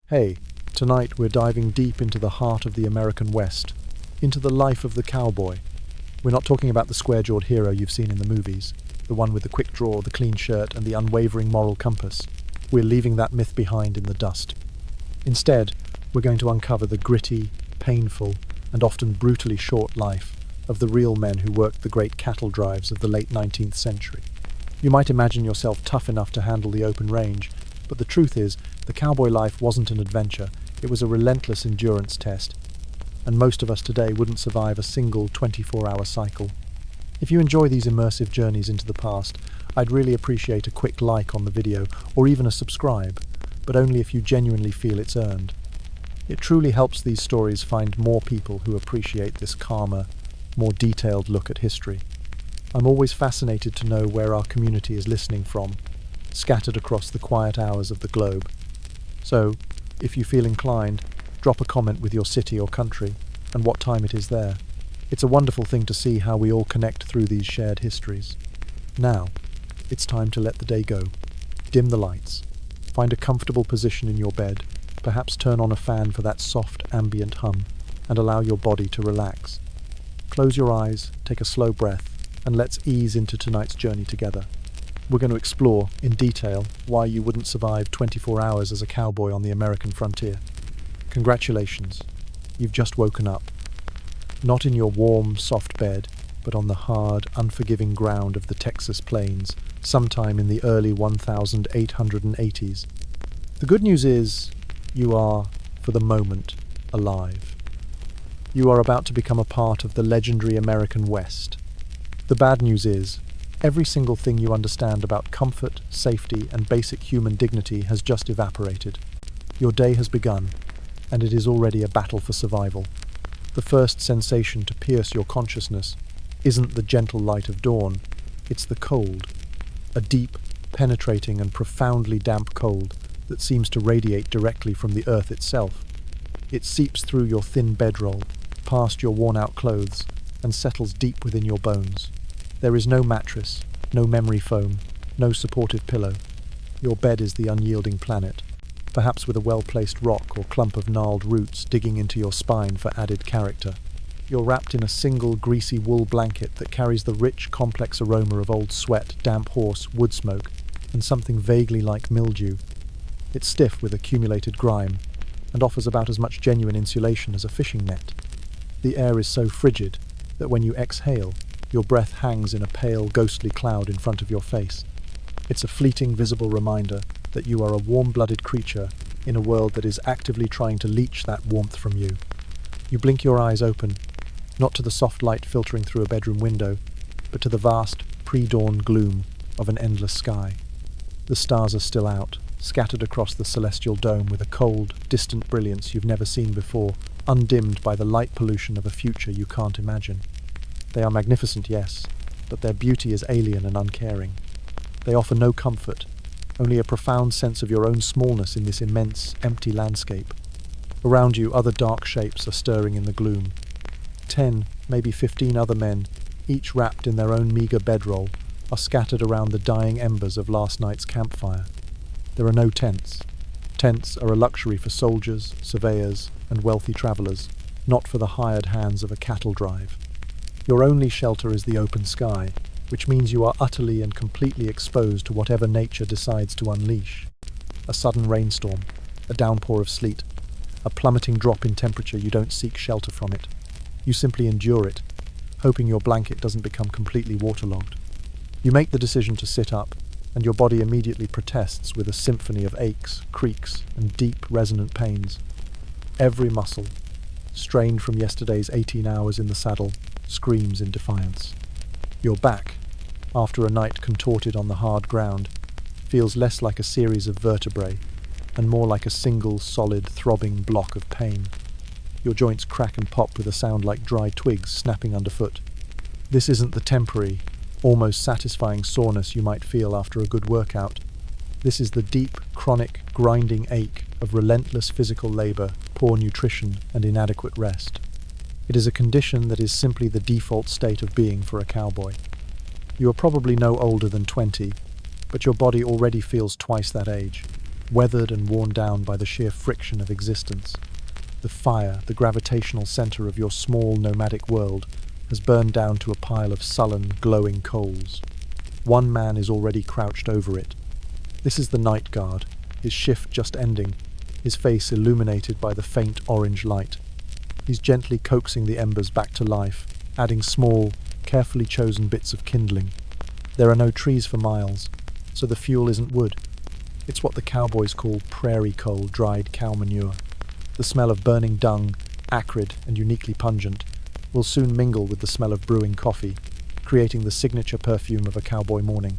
Hey, tonight we're diving deep into the heart of the American West, into the life of the cowboy. We're not talking about the square-jawed hero you've seen in the movies, the one with the quick draw, the clean shirt, and the unwavering moral compass. We're leaving that myth behind in the dust. Instead, we're going to uncover the gritty, painful, and often brutally short life of the real men who worked the great cattle drives of the late 19th century. You might imagine yourself tough enough to handle the open range, but the truth is, the cowboy life wasn't an adventure, it was a relentless endurance test, and most of us today wouldn't survive a single 24-hour cycle. If you enjoy these immersive journeys into the past, I'd really appreciate a quick like on the video, or even a subscribe, but only if you genuinely feel it's earned. It truly helps these stories find more people who appreciate this calmer, more detailed look at history. I'm always fascinated to know where our community is listening from, scattered across the quiet hours of the globe. So, if you feel inclined, drop a comment with your city or country, and what time it is there. It's a wonderful thing to see how we all connect through these shared histories. Now, it's time to let the day go. Dim the lights. Find a comfortable position in your bed, perhaps turn on a fan for that soft ambient hum, and allow your body to relax. Close your eyes, take a slow breath, and let's ease into tonight's journey together. We're going to explore, in detail, why you wouldn't survive 24 hours as a cowboy on the American frontier. Congratulations, you've just woken up. Not in your warm, soft bed, but on the hard, unforgiving ground of the Texas plains, sometime in the early 1880s. The good news is, you are, for the moment, alive. You are about to become a part of the legendary American West. The bad news is, every single thing you understand about comfort, safety, and basic human dignity has just evaporated. Your day has begun, and it is already a battle for survival. The first sensation to pierce your consciousness isn't the gentle light of dawn, it's the cold. A deep, penetrating, and profoundly damp cold that seems to radiate directly from the earth itself. It seeps through your thin bedroll, past your worn-out clothes, and settles deep within your bones. There is no mattress, no memory foam, no supportive pillow. Your bed is the unyielding planet, perhaps with a well-placed rock or clump of gnarled roots digging into your spine for added character. You're wrapped in a single greasy wool blanket that carries the rich, complex aroma of old sweat, damp horse, wood smoke, and something vaguely like mildew. It's stiff with accumulated grime, and offers about as much genuine insulation as a fishing net. The air is so frigid that when you exhale, your breath hangs in a pale, ghostly cloud in front of your face. It's a fleeting, visible reminder that you are a warm-blooded creature in a world that is actively trying to leach that warmth from you. You blink your eyes open, not to the soft light filtering through a bedroom window, but to the vast, pre-dawn gloom of an endless sky. The stars are still out, scattered across the celestial dome with a cold, distant brilliance you've never seen before, undimmed by the light pollution of a future you can't imagine. They are magnificent, yes, but their beauty is alien and uncaring. They offer no comfort, only a profound sense of your own smallness in this immense, empty landscape. Around you, other dark shapes are stirring in the gloom. 10, maybe 15 other men, each wrapped in their own meagre bedroll, are scattered around the dying embers of last night's campfire. There are no tents. Tents are a luxury for soldiers, surveyors, and wealthy travelers, not for the hired hands of a cattle drive. Your only shelter is the open sky, which means you are utterly and completely exposed to whatever nature decides to unleash. A sudden rainstorm, a downpour of sleet, a plummeting drop in temperature, you don't seek shelter from it. You simply endure it, hoping your blanket doesn't become completely waterlogged. You make the decision to sit up, and your body immediately protests with a symphony of aches, creaks, and deep, resonant pains. Every muscle, strained from yesterday's 18 hours in the saddle, screams in defiance. Your back, after a night contorted on the hard ground, feels less like a series of vertebrae and more like a single, solid, throbbing block of pain. Your joints crack and pop with a sound like dry twigs snapping underfoot. This isn't the temporary, almost satisfying soreness you might feel after a good workout. This is the deep, chronic, grinding ache of relentless physical labor, poor nutrition, and inadequate rest. It is a condition that is simply the default state of being for a cowboy. You are probably no older than 20, but your body already feels twice that age. weathered and worn down by the sheer friction of existence. The fire, the gravitational center of your small nomadic world, has burned down to a pile of sullen, glowing coals. One man is already crouched over it. This is the night guard, his shift just ending, his face illuminated by the faint orange light. He's gently coaxing the embers back to life, adding small, carefully chosen bits of kindling. There are no trees for miles, so the fuel isn't wood. It's what the cowboys call prairie coal, dried cow manure. The smell of burning dung, acrid and uniquely pungent, will soon mingle with the smell of brewing coffee, creating the signature perfume of a cowboy morning.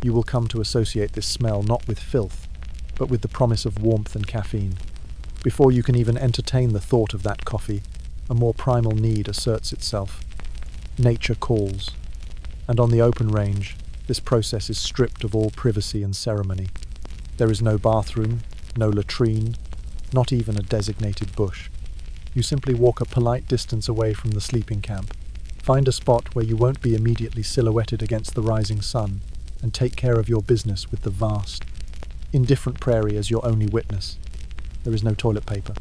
You will come to associate this smell not with filth, but with the promise of warmth and caffeine. Before you can even entertain the thought of that coffee, a more primal need asserts itself. Nature calls. And on the open range, this process is stripped of all privacy and ceremony. There is no bathroom, no latrine, not even a designated bush. You simply walk a polite distance away from the sleeping camp, find a spot where you won't be immediately silhouetted against the rising sun, and take care of your business with the vast, indifferent prairie as your only witness. There is no toilet paper.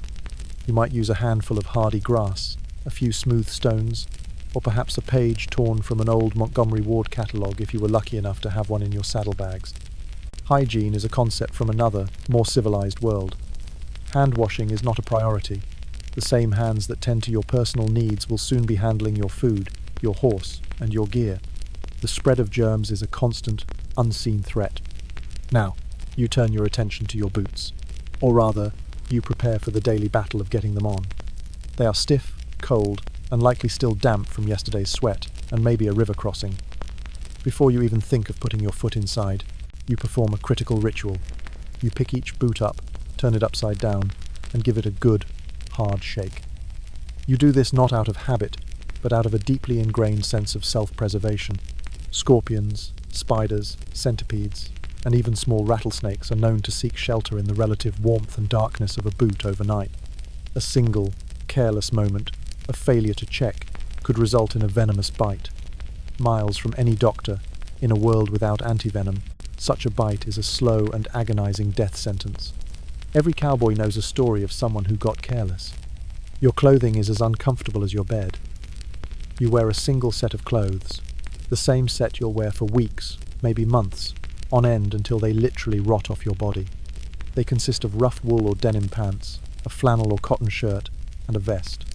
You might use a handful of hardy grass, a few smooth stones, or perhaps a page torn from an old Montgomery Ward catalogue if you were lucky enough to have one in your saddlebags. Hygiene is a concept from another, more civilized world. Hand washing is not a priority. The same hands that tend to your personal needs will soon be handling your food, your horse, and your gear. The spread of germs is a constant, unseen threat. Now, you turn your attention to your boots. Or rather, you prepare for the daily battle of getting them on. They are stiff, cold, and likely still damp from yesterday's sweat, and maybe a river crossing. Before you even think of putting your foot inside, you perform a critical ritual. You pick each boot up, turn it upside down, and give it a good, hard shake. You do this not out of habit, but out of a deeply ingrained sense of self-preservation. Scorpions, spiders, centipedes, and even small rattlesnakes are known to seek shelter in the relative warmth and darkness of a boot overnight. A single, careless moment, a failure to check, could result in a venomous bite. Miles from any doctor, in a world without antivenom, such a bite is a slow and agonizing death sentence. Every cowboy knows a story of someone who got careless. Your clothing is as uncomfortable as your bed. You wear a single set of clothes, the same set you'll wear for weeks, maybe months, on end until they literally rot off your body. They consist of rough wool or denim pants, a flannel or cotton shirt, and a vest.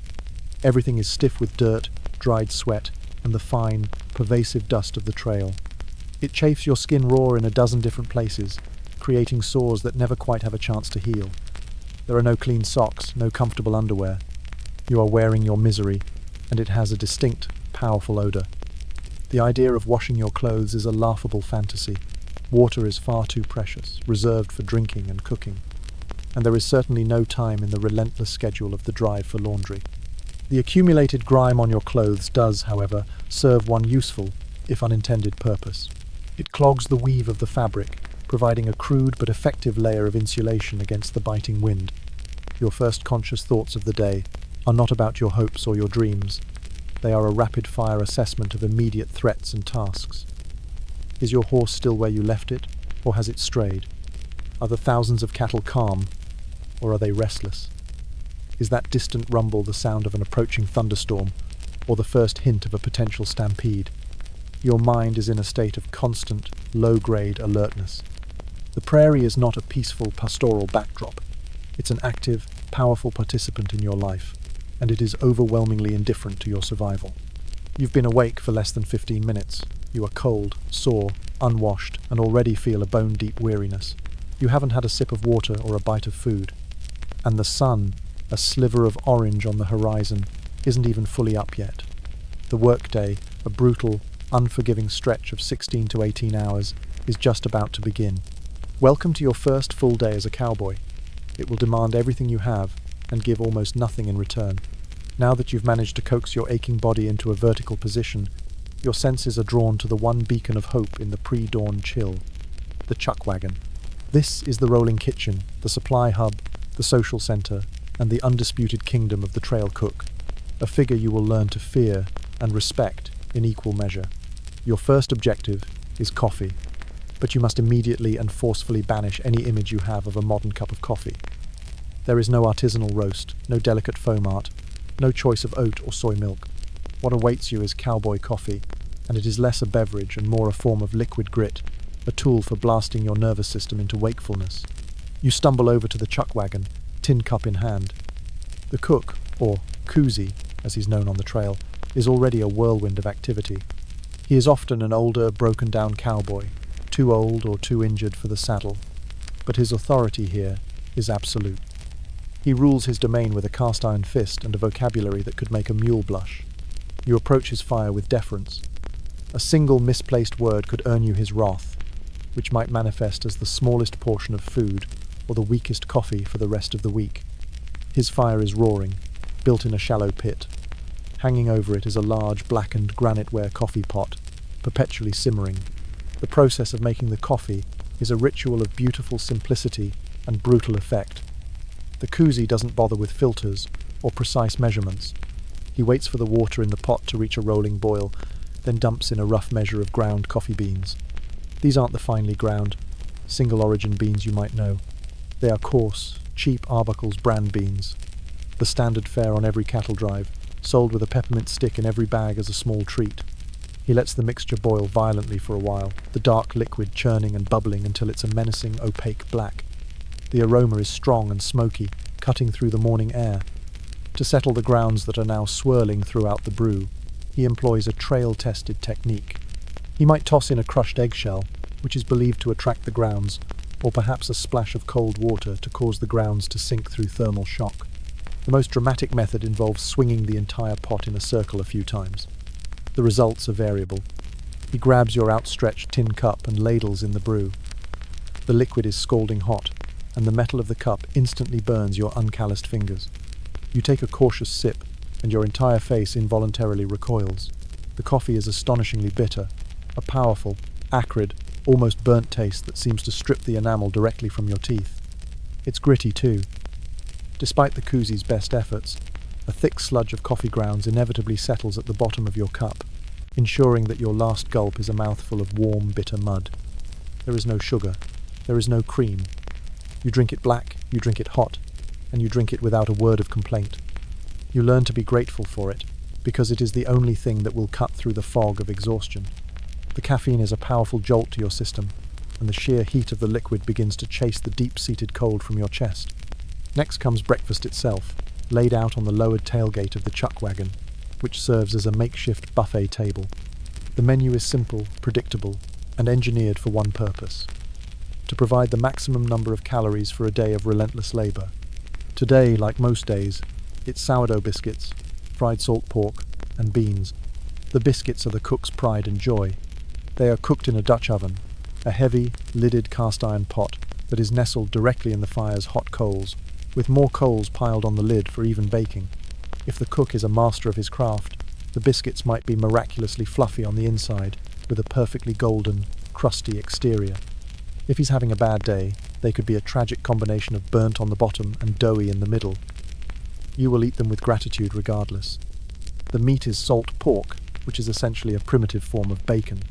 Everything is stiff with dirt, dried sweat, and the fine, pervasive dust of the trail. It chafes your skin raw in a dozen different places, creating sores that never quite have a chance to heal. There are no clean socks, no comfortable underwear. You are wearing your misery, and it has a distinct, powerful odor. The idea of washing your clothes is a laughable fantasy. Water is far too precious, reserved for drinking and cooking. And there is certainly no time in the relentless schedule of the drive for laundry. The accumulated grime on your clothes does, however, serve one useful, if unintended, purpose. It clogs the weave of the fabric, providing a crude but effective layer of insulation against the biting wind. Your first conscious thoughts of the day are not about your hopes or your dreams. They are a rapid-fire assessment of immediate threats and tasks. Is your horse still where you left it, or has it strayed? Are the thousands of cattle calm, or are they restless? Is that distant rumble the sound of an approaching thunderstorm, or the first hint of a potential stampede? Your mind is in a state of constant, low-grade alertness. The prairie is not a peaceful pastoral backdrop. It's an active, powerful participant in your life, and it is overwhelmingly indifferent to your survival. You've been awake for less than 15 minutes. You are cold, sore, unwashed, and already feel a bone-deep weariness. You haven't had a sip of water or a bite of food. And the sun, a sliver of orange on the horizon, isn't even fully up yet. The workday, a brutal, unforgiving stretch of 16 to 18 hours, is just about to begin. Welcome to your first full day as a cowboy. It will demand everything you have and give almost nothing in return. Now that you've managed to coax your aching body into a vertical position, your senses are drawn to the one beacon of hope in the pre-dawn chill, the chuck wagon. This is the rolling kitchen, the supply hub, the social center, and the undisputed kingdom of the trail cook, a figure you will learn to fear and respect in equal measure. Your first objective is coffee. but you must immediately and forcefully banish any image you have of a modern cup of coffee. There is no artisanal roast, no delicate foam art, no choice of oat or soy milk. What awaits you is Cowboy coffee, and it is less a beverage and more a form of liquid grit, a tool for blasting your nervous system into wakefulness. You stumble over to the chuck wagon, tin cup in hand. The cook, or koozie, as he's known on the trail, is already a whirlwind of activity. He is often an older, broken-down cowboy, too old or too injured for the saddle, but his authority here is absolute. He rules his domain with a cast-iron fist and a vocabulary that could make a mule blush. You approach his fire with deference. A single misplaced word could earn you his wrath, which might manifest as the smallest portion of food or the weakest coffee for the rest of the week. His fire is roaring, built in a shallow pit. Hanging over it is a large blackened granite-ware coffee pot, perpetually simmering. The process of making the coffee is a ritual of beautiful simplicity and brutal effect. The koozie doesn't bother with filters or precise measurements. He waits for the water in the pot to reach a rolling boil, then dumps in a rough measure of ground coffee beans. These aren't the finely ground, single-origin beans you might know. They are coarse, cheap Arbuckle's brand beans, the standard fare on every cattle drive, sold with a peppermint stick in every bag as a small treat. He lets the mixture boil violently for a while, the dark liquid churning and bubbling until it's a menacing, opaque black. The aroma is strong and smoky, cutting through the morning air. To settle the grounds that are now swirling throughout the brew, he employs a trail-tested technique. He might toss in a crushed eggshell, which is believed to attract the grounds, or perhaps a splash of cold water to cause the grounds to sink through thermal shock. The most dramatic method involves swinging the entire pot in a circle a few times. The results are variable. He grabs your outstretched tin cup and ladles in the brew. The liquid is scalding hot, and the metal of the cup instantly burns your uncalloused fingers. You take a cautious sip, and your entire face involuntarily recoils. The coffee is astonishingly bitter, a powerful, acrid, almost burnt taste that seems to strip the enamel directly from your teeth. It's gritty too. Despite the koozie's best efforts, a thick sludge of coffee grounds inevitably settles at the bottom of your cup, ensuring that your last gulp is a mouthful of warm, bitter mud. There is no sugar. There is no cream. You drink it black, you drink it hot, and you drink it without a word of complaint. You learn to be grateful for it, because it is the only thing that will cut through the fog of exhaustion. The caffeine is a powerful jolt to your system, and the sheer heat of the liquid begins to chase the deep-seated cold from your chest. Next comes breakfast itself, laid out on the lowered tailgate of the chuck wagon, which serves as a makeshift buffet table. The menu is simple, predictable, and engineered for one purpose: to provide the maximum number of calories for a day of relentless labor. Today, like most days, it's sourdough biscuits, fried salt pork, and beans. The biscuits are the cook's pride and joy. They are cooked in a Dutch oven, a heavy, lidded cast-iron pot that is nestled directly in the fire's hot coals, with more coals piled on the lid for even baking. If the cook is a master of his craft, the biscuits might be miraculously fluffy on the inside, with a perfectly golden, crusty exterior. If he's having a bad day, they could be a tragic combination of burnt on the bottom and doughy in the middle. You will eat them with gratitude regardless. The meat is salt pork, which is essentially a primitive form of bacon.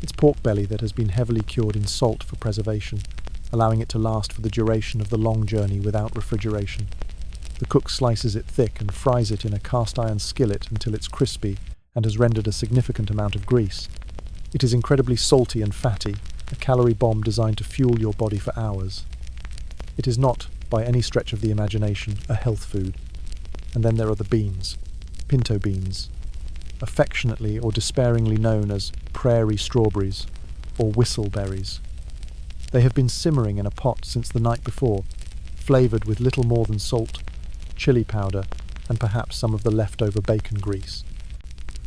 It's pork belly that has been heavily cured in salt for preservation, allowing it to last for the duration of the long journey without refrigeration. The cook slices it thick and fries it in a cast-iron skillet until it's crispy and has rendered a significant amount of grease. It is incredibly salty and fatty, a calorie bomb designed to fuel your body for hours. It is not, by any stretch of the imagination, a health food. And then there are the beans, pinto beans, affectionately or despairingly known as prairie strawberries or whistleberries. They have been simmering in a pot since the night before, flavoured with little more than salt, chili powder, and perhaps some of the leftover bacon grease.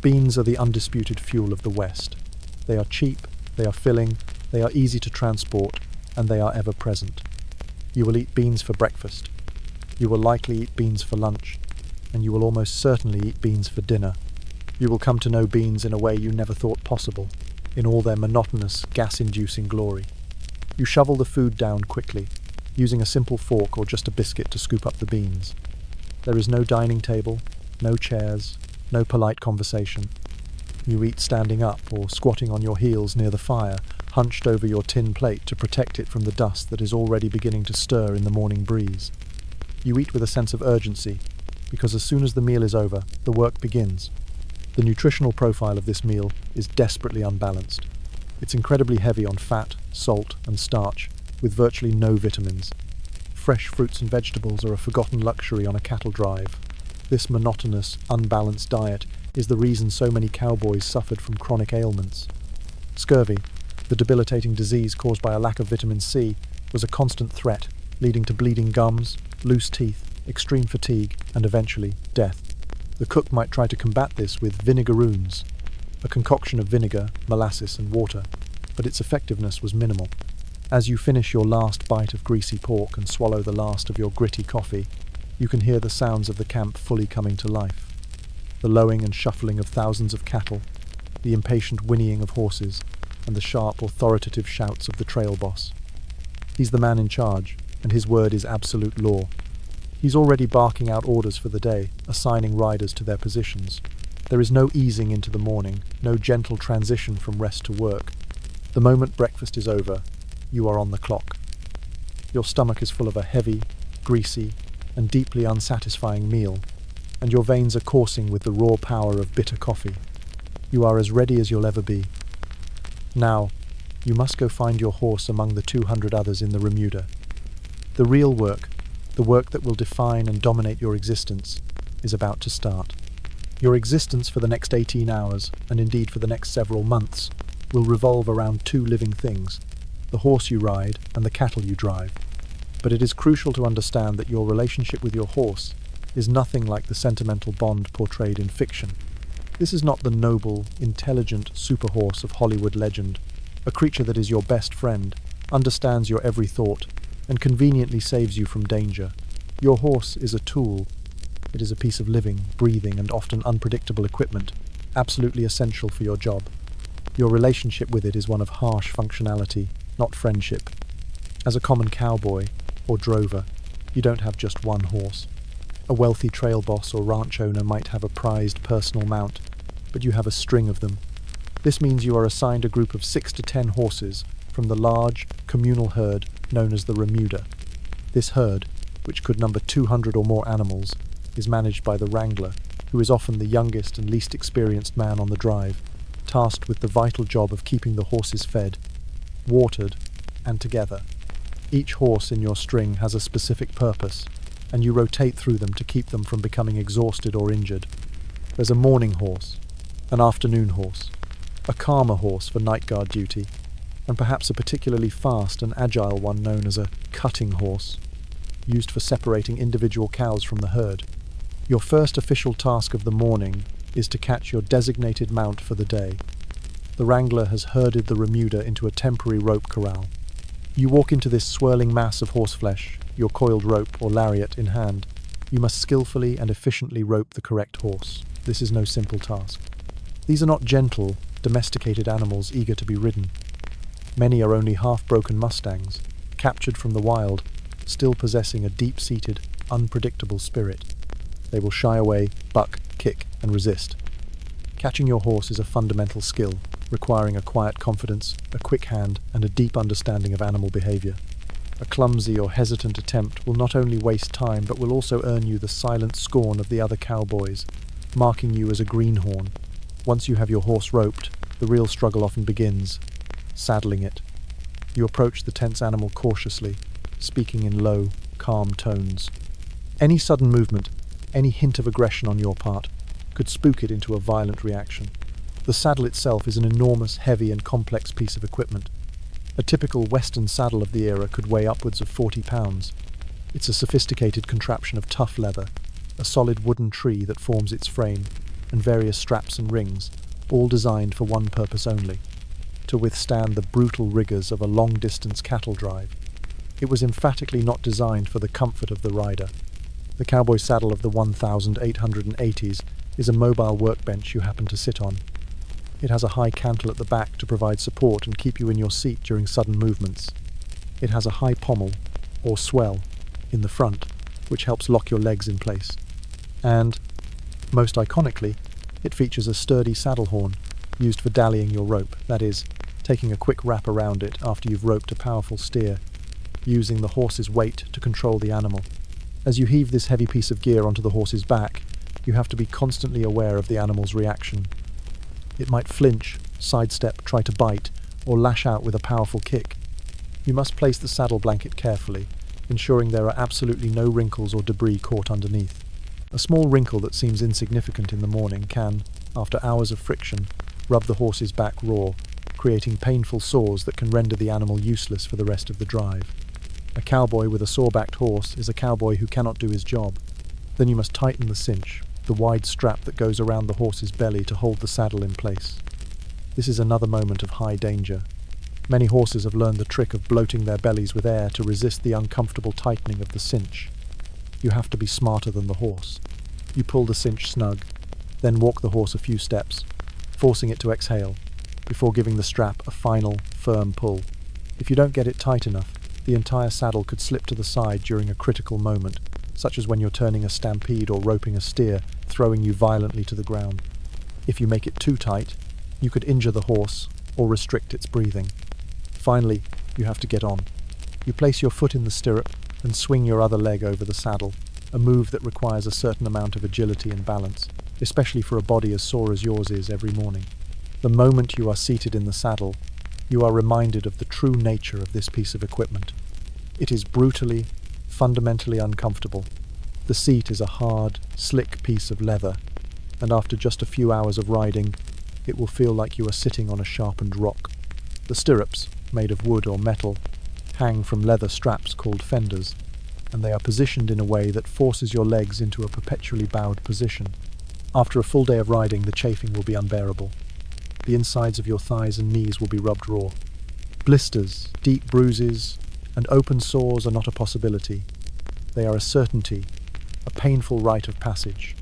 Beans are the undisputed fuel of the West. They are cheap, they are filling, they are easy to transport, and they are ever present. You will eat beans for breakfast. You will likely eat beans for lunch, and you will almost certainly eat beans for dinner. You will come to know beans in a way you never thought possible, in all their monotonous, gas-inducing glory. You shovel the food down quickly, using a simple fork or just a biscuit to scoop up the beans. There is no dining table, no chairs, no polite conversation. You eat standing up or squatting on your heels near the fire, hunched over your tin plate to protect it from the dust that is already beginning to stir in the morning breeze. You eat with a sense of urgency, because as soon as the meal is over, the work begins. The nutritional profile of this meal is desperately unbalanced. It's incredibly heavy on fat, salt, and starch, with virtually no vitamins. Fresh fruits and vegetables are a forgotten luxury on a cattle drive. This monotonous, unbalanced diet is the reason so many cowboys suffered from chronic ailments. Scurvy, the debilitating disease caused by a lack of vitamin C, was a constant threat, leading to bleeding gums, loose teeth, extreme fatigue, and eventually death. The cook might try to combat this with vinegaroons, a concoction of vinegar, molasses, and water, but its effectiveness was minimal. As you finish your last bite of greasy pork and swallow the last of your gritty coffee, you can hear the sounds of the camp fully coming to life. The lowing and shuffling of thousands of cattle, the impatient whinnying of horses, and the sharp, authoritative shouts of the trail boss. He's the man in charge, and his word is absolute law. He's already barking out orders for the day, assigning riders to their positions. There is no easing into the morning, no gentle transition from rest to work. The moment breakfast is over, you are on the clock. Your stomach is full of a heavy, greasy, and deeply unsatisfying meal, and your veins are coursing with the raw power of bitter coffee. You are as ready as you'll ever be. Now, you must go find your horse among the 200 others in the remuda. The real work, the work that will define and dominate your existence, is about to start. Your existence for the next 18 hours, and indeed for the next several months, will revolve around two living things, the horse you ride and the cattle you drive. But it is crucial to understand that your relationship with your horse is nothing like the sentimental bond portrayed in fiction. This is not the noble, intelligent superhorse of Hollywood legend, a creature that is your best friend, understands your every thought, and conveniently saves you from danger. Your horse is a tool. It is a piece of living, breathing, and often unpredictable equipment, absolutely essential for your job. Your relationship with it is one of harsh functionality, not friendship. As a common cowboy, or drover, you don't have just one horse. A wealthy trail boss or ranch owner might have a prized personal mount, but you have a string of them. This means you are assigned a group of 6 to 10 horses from the large, communal herd known as the remuda. This herd, which could number 200 or more animals, is managed by the wrangler, who is often the youngest and least experienced man on the drive, tasked with the vital job of keeping the horses fed, watered, and together. Each horse in your string has a specific purpose, and you rotate through them to keep them from becoming exhausted or injured. There's a morning horse, an afternoon horse, a calmer horse for night guard duty, and perhaps a particularly fast and agile one known as a cutting horse, used for separating individual cows from the herd. Your first official task of the morning is to catch your designated mount for the day. The wrangler has herded the remuda into a temporary rope corral. You walk into this swirling mass of horseflesh, your coiled rope or lariat in hand. You must skillfully and efficiently rope the correct horse. This is no simple task. These are not gentle, domesticated animals eager to be ridden. Many are only half-broken mustangs, captured from the wild, still possessing a deep-seated, unpredictable spirit. They will shy away, buck, kick, and resist. Catching your horse is a fundamental skill, requiring a quiet confidence, a quick hand, and a deep understanding of animal behavior. A clumsy or hesitant attempt will not only waste time, but will also earn you the silent scorn of the other cowboys, marking you as a greenhorn. Once you have your horse roped, the real struggle often begins, saddling it. You approach the tense animal cautiously, speaking in low, calm tones. Any sudden movement, any hint of aggression on your part, could spook it into a violent reaction. The saddle itself is an enormous, heavy and complex piece of equipment. A typical Western saddle of the era could weigh upwards of 40 pounds. It's a sophisticated contraption of tough leather, a solid wooden tree that forms its frame, and various straps and rings, all designed for one purpose only: to withstand the brutal rigours of a long-distance cattle drive. It was emphatically not designed for the comfort of the rider. The cowboy saddle of the 1880s is a mobile workbench you happen to sit on. It has a high cantle at the back to provide support and keep you in your seat during sudden movements. It has a high pommel, or swell, in the front, which helps lock your legs in place. And, most iconically, it features a sturdy saddle horn, used for dallying your rope, that is, taking a quick wrap around it after you've roped a powerful steer, using the horse's weight to control the animal. As you heave this heavy piece of gear onto the horse's back, you have to be constantly aware of the animal's reaction. It might flinch, sidestep, try to bite, or lash out with a powerful kick. You must place the saddle blanket carefully, ensuring there are absolutely no wrinkles or debris caught underneath. A small wrinkle that seems insignificant in the morning can, after hours of friction, rub the horse's back raw, creating painful sores that can render the animal useless for the rest of the drive. A cowboy with a sore-backed horse is a cowboy who cannot do his job. Then you must tighten the cinch, the wide strap that goes around the horse's belly to hold the saddle in place. This is another moment of high danger. Many horses have learned the trick of bloating their bellies with air to resist the uncomfortable tightening of the cinch. You have to be smarter than the horse. You pull the cinch snug, then walk the horse a few steps, forcing it to exhale, before giving the strap a final, firm pull. If you don't get it tight enough, the entire saddle could slip to the side during a critical moment, such as when you're turning a stampede or roping a steer, throwing you violently to the ground. If you make it too tight, you could injure the horse or restrict its breathing. Finally, you have to get on. You place your foot in the stirrup and swing your other leg over the saddle, a move that requires a certain amount of agility and balance, especially for a body as sore as yours is every morning. The moment you are seated in the saddle, you are reminded of the true nature of this piece of equipment. It is brutally, fundamentally uncomfortable. The seat is a hard, slick piece of leather, and after just a few hours of riding, it will feel like you are sitting on a sharpened rock. The stirrups, made of wood or metal, hang from leather straps called fenders, and they are positioned in a way that forces your legs into a perpetually bowed position. After a full day of riding, the chafing will be unbearable. The insides of your thighs and knees will be rubbed raw. Blisters, deep bruises, and open sores are not a possibility. They are a certainty, a painful rite of passage.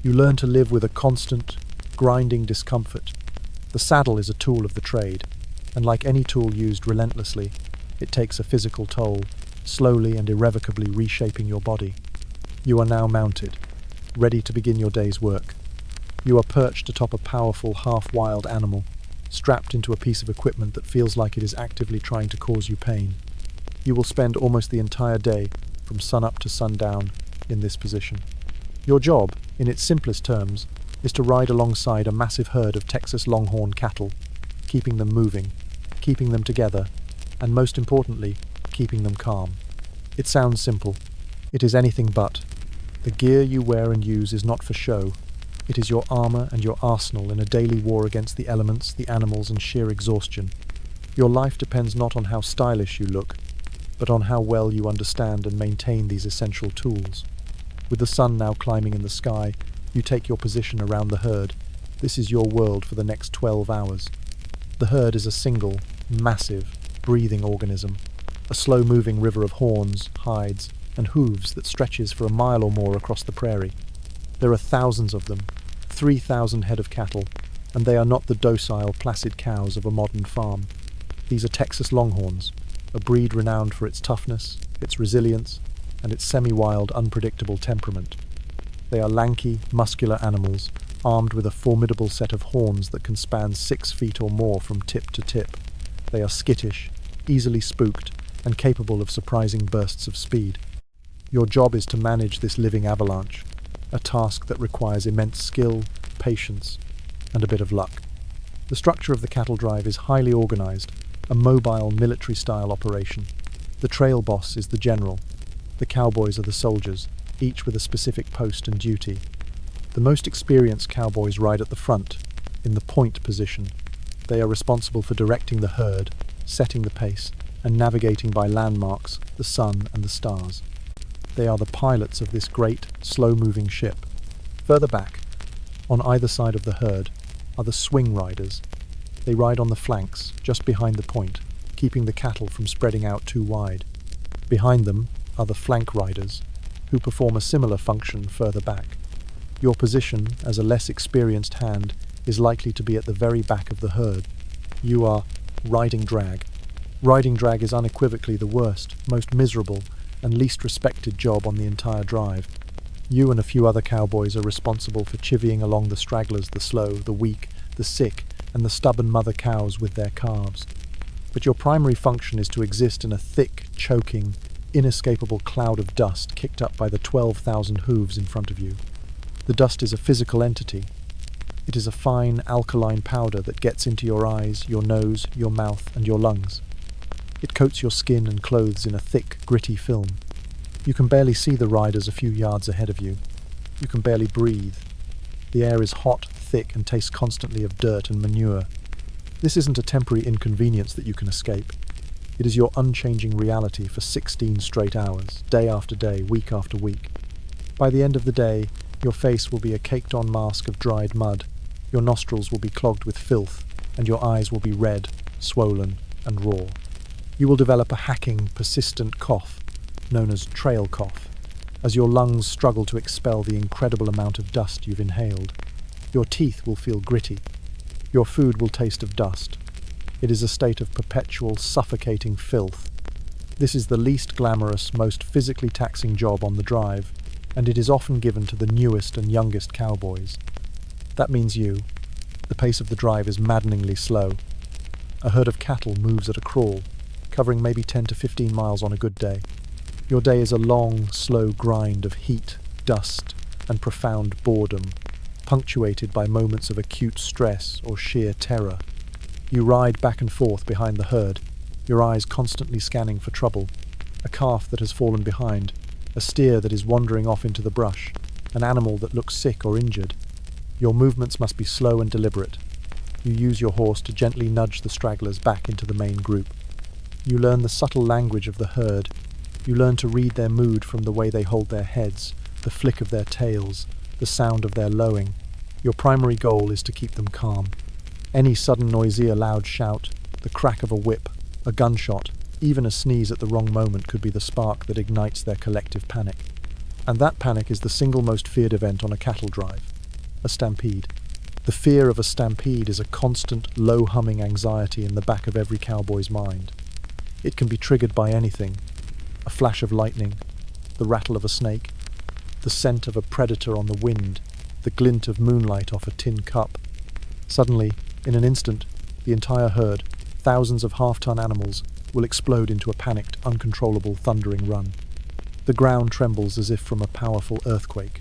You learn to live with a constant, grinding discomfort. The saddle is a tool of the trade, and like any tool used relentlessly, it takes a physical toll, slowly and irrevocably reshaping your body. You are now mounted, ready to begin your day's work. You are perched atop a powerful, half-wild animal, strapped into a piece of equipment that feels like it is actively trying to cause you pain. You will spend almost the entire day, from sunup to sundown, in this position. Your job, in its simplest terms, is to ride alongside a massive herd of Texas Longhorn cattle, keeping them moving, keeping them together, and most importantly, keeping them calm. It sounds simple. It is anything but. The gear you wear and use is not for show. It is your armor and your arsenal in a daily war against the elements, the animals, and sheer exhaustion. Your life depends not on how stylish you look, but on how well you understand and maintain these essential tools. With the sun now climbing in the sky, you take your position around the herd. This is your world for the next 12 hours. The herd is a single, massive, breathing organism, a slow-moving river of horns, hides, and hooves that stretches for a mile or more across the prairie. There are thousands of them, 3,000 head of cattle, and they are not the docile, placid cows of a modern farm. These are Texas Longhorns, a breed renowned for its toughness, its resilience, and its semi-wild, unpredictable temperament. They are lanky, muscular animals, armed with a formidable set of horns that can span 6 feet or more from tip to tip. They are skittish, easily spooked, and capable of surprising bursts of speed. Your job is to manage this living avalanche, a task that requires immense skill, patience, and a bit of luck. The structure of the cattle drive is highly organized, a mobile military-style operation. The trail boss is the general. The cowboys are the soldiers, each with a specific post and duty. The most experienced cowboys ride at the front, in the point position. They are responsible for directing the herd, setting the pace, and navigating by landmarks, the sun and the stars. They are the pilots of this great, slow-moving ship. Further back, on either side of the herd, are the swing riders. They ride on the flanks, just behind the point, keeping the cattle from spreading out too wide. Behind them are the flank riders, who perform a similar function further back. Your position, as a less experienced hand, is likely to be at the very back of the herd. You are riding drag. Riding drag is unequivocally the worst, most miserable, and least respected job on the entire drive. You and a few other cowboys are responsible for chivying along the stragglers, the slow, the weak, the sick, and the stubborn mother cows with their calves. But your primary function is to exist in a thick, choking, inescapable cloud of dust kicked up by the 12,000 hooves in front of you. The dust is a physical entity. It is a fine, alkaline powder that gets into your eyes, your nose, your mouth, and your lungs. It coats your skin and clothes in a thick, gritty film. You can barely see the riders a few yards ahead of you. You can barely breathe. The air is hot, thick, and tastes constantly of dirt and manure. This isn't a temporary inconvenience that you can escape. It is your unchanging reality for 16 straight hours, day after day, week after week. By the end of the day, your face will be a caked-on mask of dried mud, your nostrils will be clogged with filth, and your eyes will be red, swollen, and raw. You will develop a hacking, persistent cough, known as trail cough, as your lungs struggle to expel the incredible amount of dust you've inhaled. Your teeth will feel gritty. Your food will taste of dust. It is a state of perpetual, suffocating filth. This is the least glamorous, most physically taxing job on the drive, and it is often given to the newest and youngest cowboys. That means you. The pace of the drive is maddeningly slow. A herd of cattle moves at a crawl, covering maybe 10 to 15 miles on a good day. Your day is a long, slow grind of heat, dust, and profound boredom, punctuated by moments of acute stress or sheer terror. You ride back and forth behind the herd, your eyes constantly scanning for trouble. A calf that has fallen behind, a steer that is wandering off into the brush, an animal that looks sick or injured. Your movements must be slow and deliberate. You use your horse to gently nudge the stragglers back into the main group. You learn the subtle language of the herd. You learn to read their mood from the way they hold their heads, the flick of their tails, the sound of their lowing. Your primary goal is to keep them calm. Any sudden noisy, loud shout, the crack of a whip, a gunshot, even a sneeze at the wrong moment could be the spark that ignites their collective panic. And that panic is the single most feared event on a cattle drive, a stampede. The fear of a stampede is a constant, low-humming anxiety in the back of every cowboy's mind. It can be triggered by anything: a flash of lightning, the rattle of a snake, the scent of a predator on the wind, the glint of moonlight off a tin cup. Suddenly, in an instant, the entire herd, thousands of half-ton animals, will explode into a panicked, uncontrollable, thundering run. The ground trembles as if from a powerful earthquake.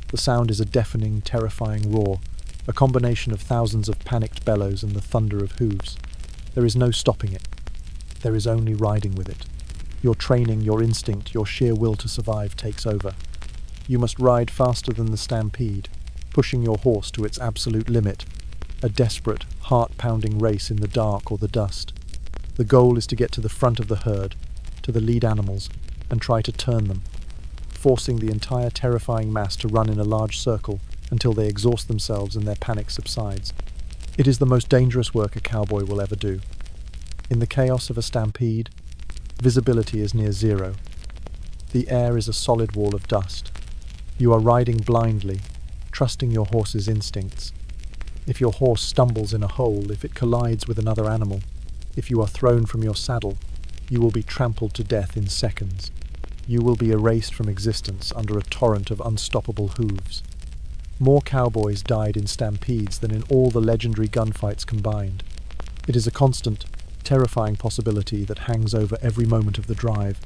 The sound is a deafening, terrifying roar, a combination of thousands of panicked bellows and the thunder of hooves. There is no stopping it. There is only riding with it. Your training, your instinct, your sheer will to survive takes over. You must ride faster than the stampede, pushing your horse to its absolute limit, a desperate, heart-pounding race in the dark or the dust. The goal is to get to the front of the herd, to the lead animals, and try to turn them, forcing the entire terrifying mass to run in a large circle until they exhaust themselves and their panic subsides. It is the most dangerous work a cowboy will ever do. In the chaos of a stampede, visibility is near zero. The air is a solid wall of dust. You are riding blindly, trusting your horse's instincts. If your horse stumbles in a hole, if it collides with another animal, if you are thrown from your saddle, you will be trampled to death in seconds. You will be erased from existence under a torrent of unstoppable hooves. More cowboys died in stampedes than in all the legendary gunfights combined. It is a constant, terrifying possibility that hangs over every moment of the drive,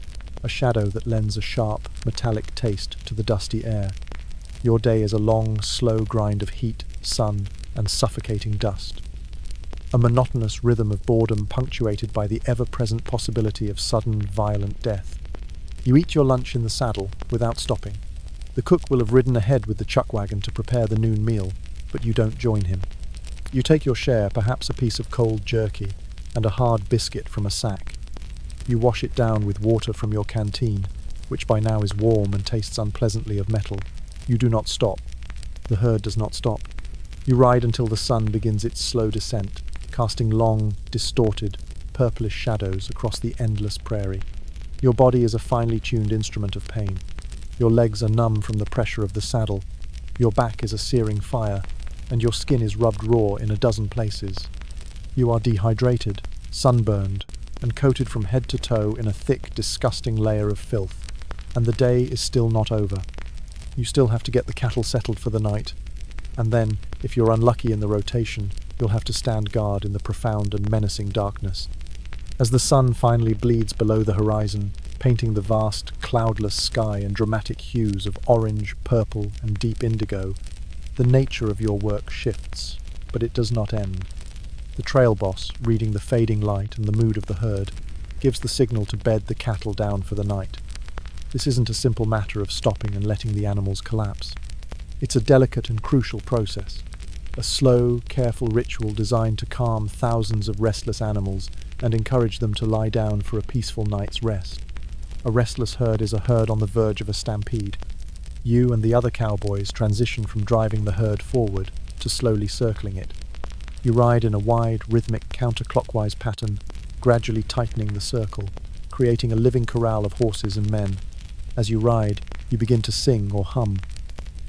a shadow that lends a sharp, metallic taste to the dusty air. Your day is a long, slow grind of heat, sun, and suffocating dust. A monotonous rhythm of boredom punctuated by the ever-present possibility of sudden, violent death. You eat your lunch in the saddle, without stopping. The cook will have ridden ahead with the chuck wagon to prepare the noon meal, but you don't join him. You take your share, perhaps a piece of cold jerky, and a hard biscuit from a sack. You wash it down with water from your canteen, which by now is warm and tastes unpleasantly of metal. You do not stop. The herd does not stop. You ride until the sun begins its slow descent, casting long, distorted, purplish shadows across the endless prairie. Your body is a finely tuned instrument of pain. Your legs are numb from the pressure of the saddle. Your back is a searing fire, and your skin is rubbed raw in a dozen places. You are dehydrated, sunburned, and coated from head to toe in a thick, disgusting layer of filth. And the day is still not over. You still have to get the cattle settled for the night, and then, if you're unlucky in the rotation, you'll have to stand guard in the profound and menacing darkness. As the sun finally bleeds below the horizon, painting the vast, cloudless sky in dramatic hues of orange, purple, and deep indigo, the nature of your work shifts, but it does not end. The trail boss, reading the fading light and the mood of the herd, gives the signal to bed the cattle down for the night. This isn't a simple matter of stopping and letting the animals collapse. It's a delicate and crucial process, a slow, careful ritual designed to calm thousands of restless animals and encourage them to lie down for a peaceful night's rest. A restless herd is a herd on the verge of a stampede. You and the other cowboys transition from driving the herd forward to slowly circling it. You ride in a wide, rhythmic, counterclockwise pattern, gradually tightening the circle, creating a living corral of horses and men. As you ride, you begin to sing or hum.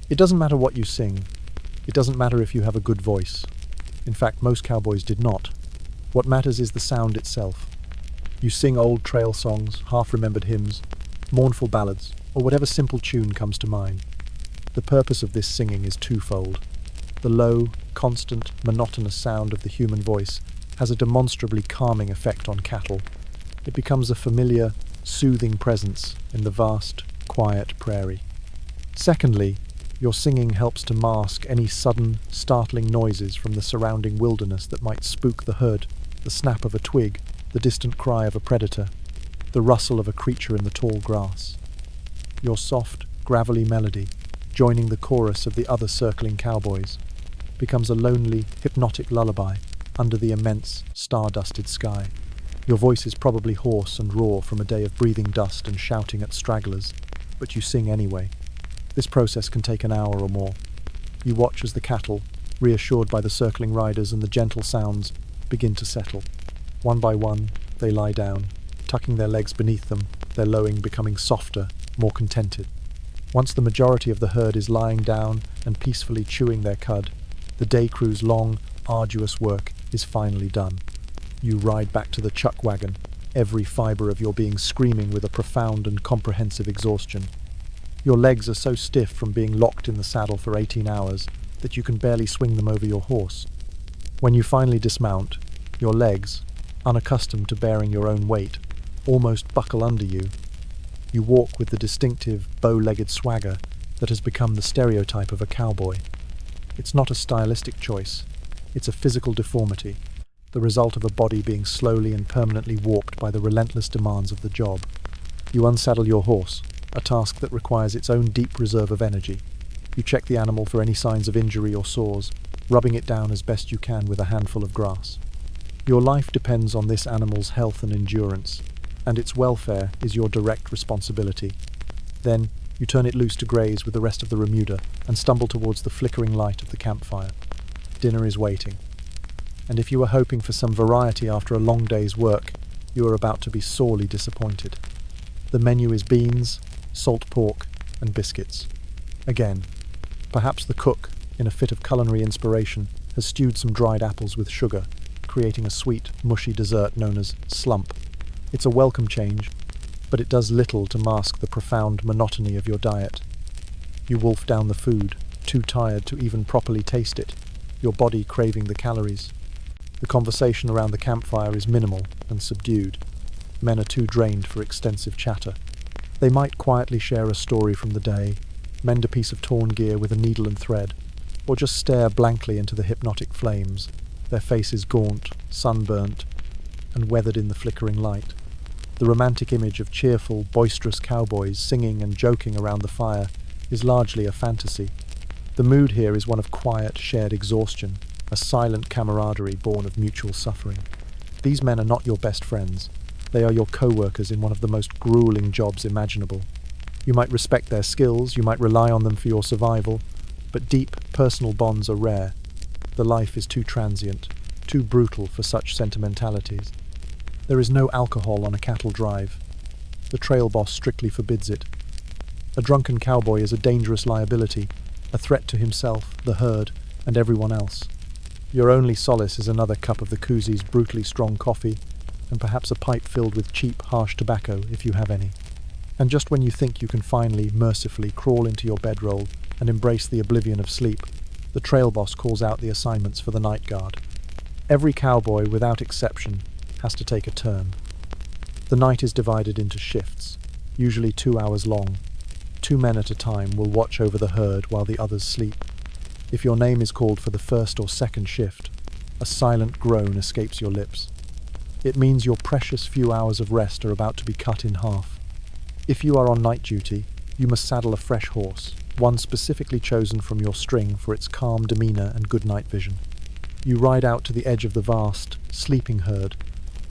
It doesn't matter what you sing. It doesn't matter if you have a good voice. In fact, most cowboys did not. What matters is the sound itself. You sing old trail songs, half-remembered hymns, mournful ballads, or whatever simple tune comes to mind. The purpose of this singing is twofold. The low, constant, monotonous sound of the human voice has a demonstrably calming effect on cattle. It becomes a familiar, soothing presence in the vast, quiet prairie. Secondly, your singing helps to mask any sudden, startling noises from the surrounding wilderness that might spook the herd, the snap of a twig, the distant cry of a predator, the rustle of a creature in the tall grass. Your soft, gravelly melody, joining the chorus of the other circling cowboys, becomes a lonely, hypnotic lullaby under the immense, star-dusted sky. Your voice is probably hoarse and raw from a day of breathing dust and shouting at stragglers, but you sing anyway. This process can take an hour or more. You watch as the cattle, reassured by the circling riders and the gentle sounds, begin to settle. One by one, they lie down, tucking their legs beneath them, their lowing becoming softer, more contented. Once the majority of the herd is lying down and peacefully chewing their cud, the day crew's long, arduous work is finally done. You ride back to the chuck wagon, every fibre of your being screaming with a profound and comprehensive exhaustion. Your legs are so stiff from being locked in the saddle for 18 hours that you can barely swing them over your horse. When you finally dismount, your legs, unaccustomed to bearing your own weight, almost buckle under you. You walk with the distinctive, bow-legged swagger that has become the stereotype of a cowboy. It's not a stylistic choice. It's a physical deformity, the result of a body being slowly and permanently warped by the relentless demands of the job. You unsaddle your horse, a task that requires its own deep reserve of energy. You check the animal for any signs of injury or sores, rubbing it down as best you can with a handful of grass. Your life depends on this animal's health and endurance, and its welfare is your direct responsibility. Then, you turn it loose to graze with the rest of the remuda and stumble towards the flickering light of the campfire. Dinner is waiting. And if you were hoping for some variety after a long day's work, you are about to be sorely disappointed. The menu is beans, salt pork, and biscuits. Again, perhaps the cook, in a fit of culinary inspiration, has stewed some dried apples with sugar, creating a sweet, mushy dessert known as slump. It's a welcome change, but it does little to mask the profound monotony of your diet. You wolf down the food, too tired to even properly taste it, your body craving the calories. The conversation around the campfire is minimal and subdued. Men are too drained for extensive chatter. They might quietly share a story from the day, mend a piece of torn gear with a needle and thread, or just stare blankly into the hypnotic flames, their faces gaunt, sunburnt, and weathered in the flickering light. The romantic image of cheerful, boisterous cowboys singing and joking around the fire is largely a fantasy. The mood here is one of quiet, shared exhaustion, a silent camaraderie born of mutual suffering. These men are not your best friends. They are your co-workers in one of the most grueling jobs imaginable. You might respect their skills, you might rely on them for your survival, but deep, personal bonds are rare. The life is too transient, too brutal for such sentimentalities. There is no alcohol on a cattle drive. The trail boss strictly forbids it. A drunken cowboy is a dangerous liability, a threat to himself, the herd, and everyone else. Your only solace is another cup of the koozie's brutally strong coffee, and perhaps a pipe filled with cheap, harsh tobacco, if you have any. And just when you think you can finally, mercifully crawl into your bedroll and embrace the oblivion of sleep, the trail boss calls out the assignments for the night guard. Every cowboy, without exception, has to take a turn. The night is divided into shifts, usually 2 hours long. 2 men at a time will watch over the herd while the others sleep. If your name is called for the first or second shift, a silent groan escapes your lips. It means your precious few hours of rest are about to be cut in half. If you are on night duty, you must saddle a fresh horse, one specifically chosen from your string for its calm demeanor and good night vision. You ride out to the edge of the vast, sleeping herd,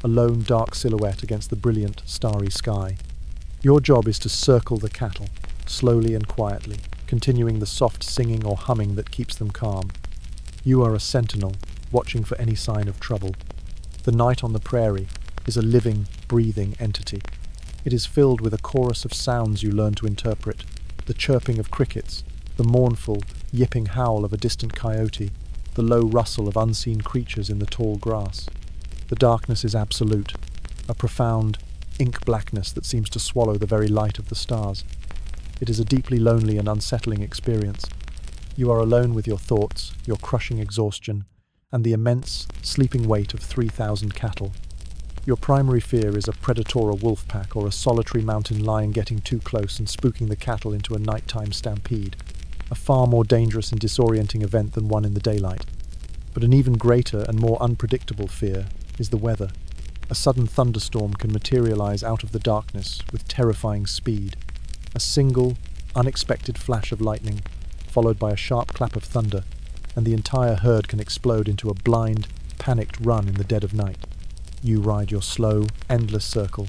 a lone dark silhouette against the brilliant, starry sky. Your job is to circle the cattle, slowly and quietly, continuing the soft singing or humming that keeps them calm. You are a sentinel, watching for any sign of trouble. The night on the prairie is a living, breathing entity. It is filled with a chorus of sounds you learn to interpret: the chirping of crickets, the mournful, yipping howl of a distant coyote, the low rustle of unseen creatures in the tall grass. The darkness is absolute, a profound, ink blackness that seems to swallow the very light of the stars. It is a deeply lonely and unsettling experience. You are alone with your thoughts, your crushing exhaustion, and the immense, sleeping weight of 3,000 cattle. Your primary fear is a predator or wolf pack or a solitary mountain lion getting too close and spooking the cattle into a nighttime stampede, a far more dangerous and disorienting event than one in the daylight. But an even greater and more unpredictable fear is the weather. A sudden thunderstorm can materialize out of the darkness with terrifying speed. A single, unexpected flash of lightning, followed by a sharp clap of thunder, and the entire herd can explode into a blind, panicked run in the dead of night. You ride your slow, endless circle,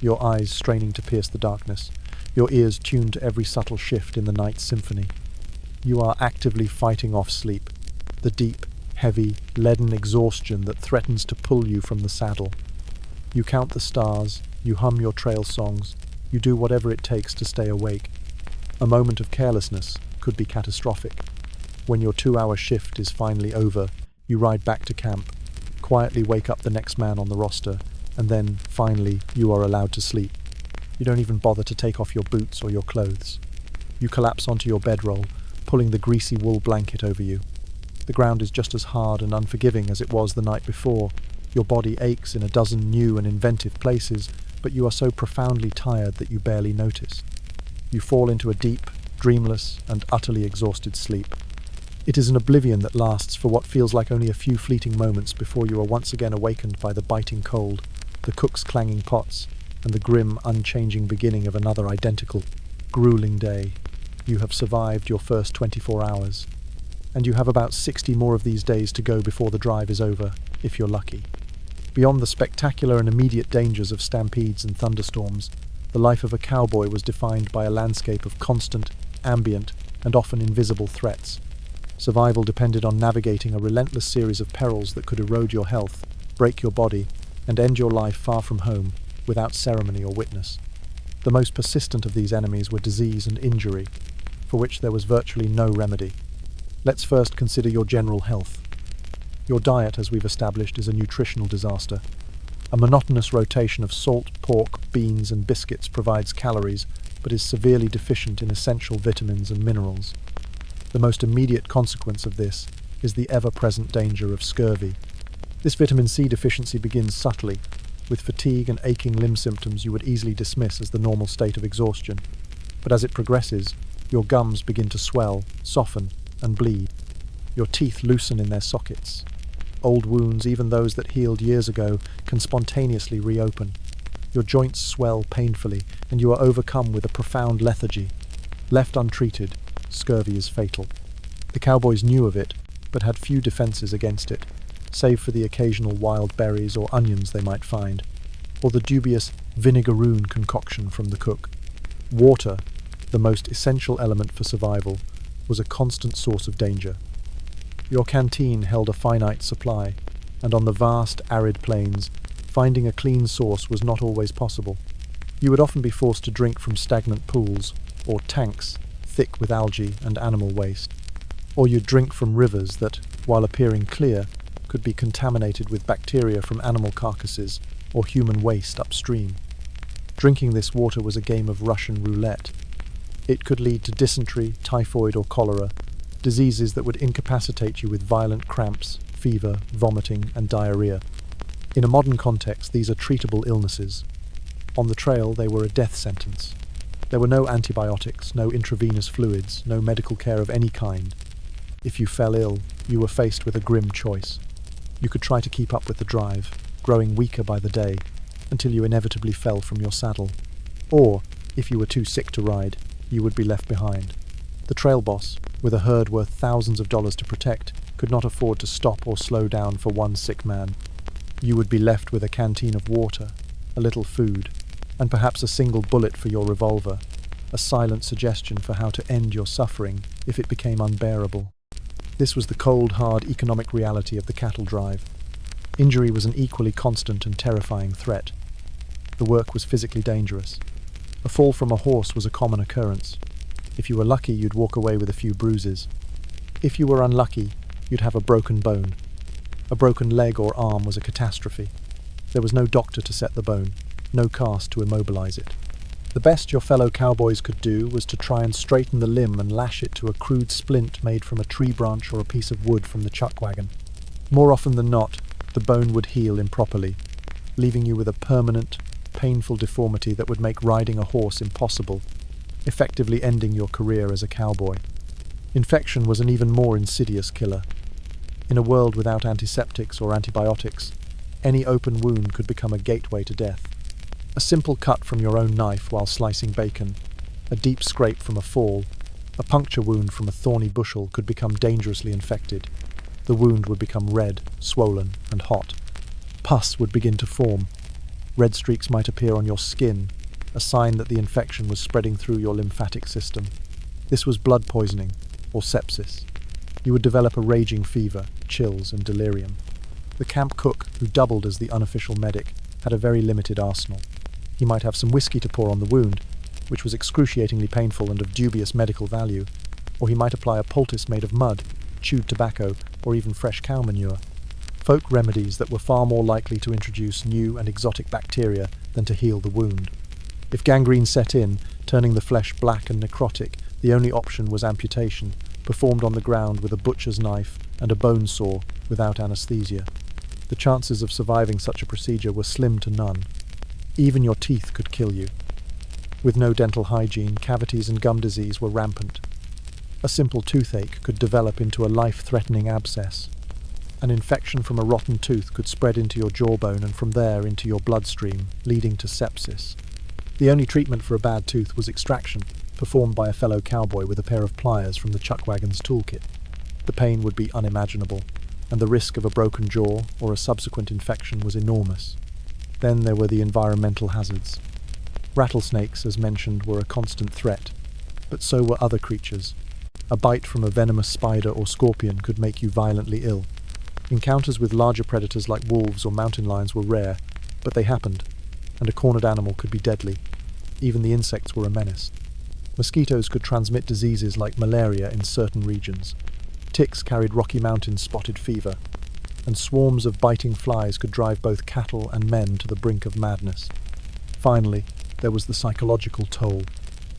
your eyes straining to pierce the darkness, your ears tuned to every subtle shift in the night's symphony. You are actively fighting off sleep, the deep, heavy, leaden exhaustion that threatens to pull you from the saddle. You count the stars, you hum your trail songs, you do whatever it takes to stay awake. A moment of carelessness could be catastrophic. When your 2-hour shift is finally over, you ride back to camp, quietly wake up the next man on the roster, and then, finally, you are allowed to sleep. You don't even bother to take off your boots or your clothes. You collapse onto your bedroll, pulling the greasy wool blanket over you. The ground is just as hard and unforgiving as it was the night before. Your body aches in a dozen new and inventive places, but you are so profoundly tired that you barely notice. You fall into a deep, dreamless, and utterly exhausted sleep. It is an oblivion that lasts for what feels like only a few fleeting moments before you are once again awakened by the biting cold, the cook's clanging pots, and the grim, unchanging beginning of another identical, grueling day. You have survived your first 24 hours, and you have about 60 more of these days to go before the drive is over, if you're lucky. Beyond the spectacular and immediate dangers of stampedes and thunderstorms, the life of a cowboy was defined by a landscape of constant, ambient, and often invisible threats. Survival depended on navigating a relentless series of perils that could erode your health, break your body, and end your life far from home, without ceremony or witness. The most persistent of these enemies were disease and injury, for which there was virtually no remedy. Let's first consider your general health. Your diet, as we've established, is a nutritional disaster. A monotonous rotation of salt, pork, beans, and biscuits provides calories, but is severely deficient in essential vitamins and minerals. The most immediate consequence of this is the ever-present danger of scurvy. This vitamin C deficiency begins subtly, with fatigue and aching limb symptoms you would easily dismiss as the normal state of exhaustion. But as it progresses, your gums begin to swell, soften, and bleed. Your teeth loosen in their sockets. Old wounds, even those that healed years ago, can spontaneously reopen. Your joints swell painfully, and you are overcome with a profound lethargy. Left untreated, scurvy is fatal. The cowboys knew of it, but had few defenses against it, save for the occasional wild berries or onions they might find, or the dubious vinegaroon concoction from the cook. Water, the most essential element for survival, was a constant source of danger. Your canteen held a finite supply, and on the vast, arid plains, finding a clean source was not always possible. You would often be forced to drink from stagnant pools, or tanks, thick with algae and animal waste. Or you'd drink from rivers that, while appearing clear, could be contaminated with bacteria from animal carcasses or human waste upstream. Drinking this water was a game of Russian roulette. It could lead to dysentery, typhoid, or cholera, diseases that would incapacitate you with violent cramps, fever, vomiting, and diarrhea. In a modern context, these are treatable illnesses. On the trail, they were a death sentence. There were no antibiotics, no intravenous fluids, no medical care of any kind. If you fell ill, you were faced with a grim choice. You could try to keep up with the drive, growing weaker by the day, until you inevitably fell from your saddle. Or, if you were too sick to ride, you would be left behind. The trail boss, with a herd worth thousands of dollars to protect, could not afford to stop or slow down for one sick man. You would be left with a canteen of water, a little food, and perhaps a single bullet for your revolver, a silent suggestion for how to end your suffering if it became unbearable. This was the cold, hard economic reality of the cattle drive. Injury was an equally constant and terrifying threat. The work was physically dangerous. A fall from a horse was a common occurrence. If you were lucky, you'd walk away with a few bruises. If you were unlucky, you'd have a broken bone. A broken leg or arm was a catastrophe. There was no doctor to set the bone, no cast to immobilize it. The best your fellow cowboys could do was to try and straighten the limb and lash it to a crude splint made from a tree branch or a piece of wood from the chuck wagon. More often than not, the bone would heal improperly, leaving you with a permanent, painful deformity that would make riding a horse impossible, effectively ending your career as a cowboy. Infection was an even more insidious killer. In a world without antiseptics or antibiotics, any open wound could become a gateway to death. A simple cut from your own knife while slicing bacon, a deep scrape from a fall, a puncture wound from a thorny bushel could become dangerously infected. The wound would become red, swollen, and hot. Pus would begin to form. Red streaks might appear on your skin, a sign that the infection was spreading through your lymphatic system. This was blood poisoning, or sepsis. You would develop a raging fever, chills, and delirium. The camp cook, who doubled as the unofficial medic, had a very limited arsenal. He might have some whiskey to pour on the wound, which was excruciatingly painful and of dubious medical value, or he might apply a poultice made of mud, chewed tobacco, or even fresh cow manure. Folk remedies that were far more likely to introduce new and exotic bacteria than to heal the wound. If gangrene set in, turning the flesh black and necrotic, the only option was amputation, performed on the ground with a butcher's knife and a bone saw without anesthesia. The chances of surviving such a procedure were slim to none. Even your teeth could kill you. With no dental hygiene, cavities and gum disease were rampant. A simple toothache could develop into a life-threatening abscess. An infection from a rotten tooth could spread into your jawbone and from there into your bloodstream, leading to sepsis. The only treatment for a bad tooth was extraction, performed by a fellow cowboy with a pair of pliers from the chuck wagon's toolkit. The pain would be unimaginable, and the risk of a broken jaw or a subsequent infection was enormous. Then there were the environmental hazards. Rattlesnakes, as mentioned, were a constant threat, but so were other creatures. A bite from a venomous spider or scorpion could make you violently ill. Encounters with larger predators like wolves or mountain lions were rare, but they happened, and a cornered animal could be deadly. Even the insects were a menace. Mosquitoes could transmit diseases like malaria in certain regions. Ticks carried Rocky Mountains spotted fever, and swarms of biting flies could drive both cattle and men to the brink of madness. Finally, there was the psychological toll.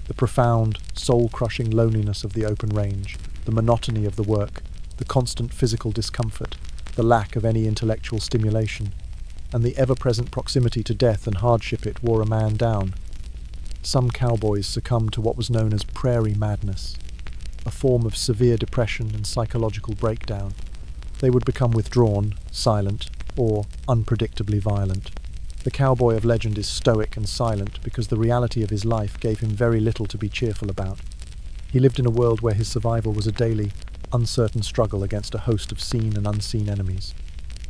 The profound, soul-crushing loneliness of the open range, the monotony of the work, the constant physical discomfort, the lack of any intellectual stimulation, and the ever-present proximity to death and hardship it wore a man down. Some cowboys succumbed to what was known as prairie madness, a form of severe depression and psychological breakdown. They would become withdrawn, silent, or unpredictably violent. The cowboy of legend is stoic and silent because the reality of his life gave him very little to be cheerful about. He lived in a world where his survival was a daily, uncertain struggle against a host of seen and unseen enemies.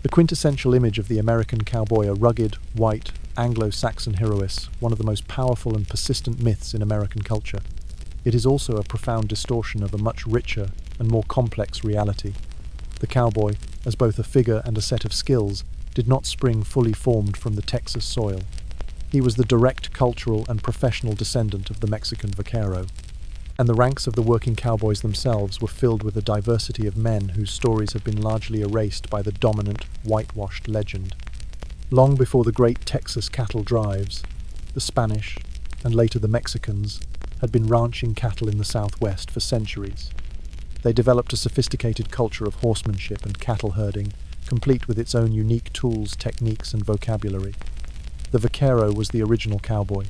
The quintessential image of the American cowboy, a rugged, white, Anglo-Saxon heroess, one of the most powerful and persistent myths in American culture. It is also a profound distortion of a much richer and more complex reality. The cowboy, as both a figure and a set of skills, did not spring fully formed from the Texas soil. He was the direct cultural and professional descendant of the Mexican vaquero. And the ranks of the working cowboys themselves were filled with a diversity of men whose stories have been largely erased by the dominant, whitewashed legend. Long before the great Texas cattle drives, the Spanish, and later the Mexicans, had been ranching cattle in the Southwest for centuries. They developed a sophisticated culture of horsemanship and cattle herding, complete with its own unique tools, techniques, and vocabulary. The vaquero was the original cowboy.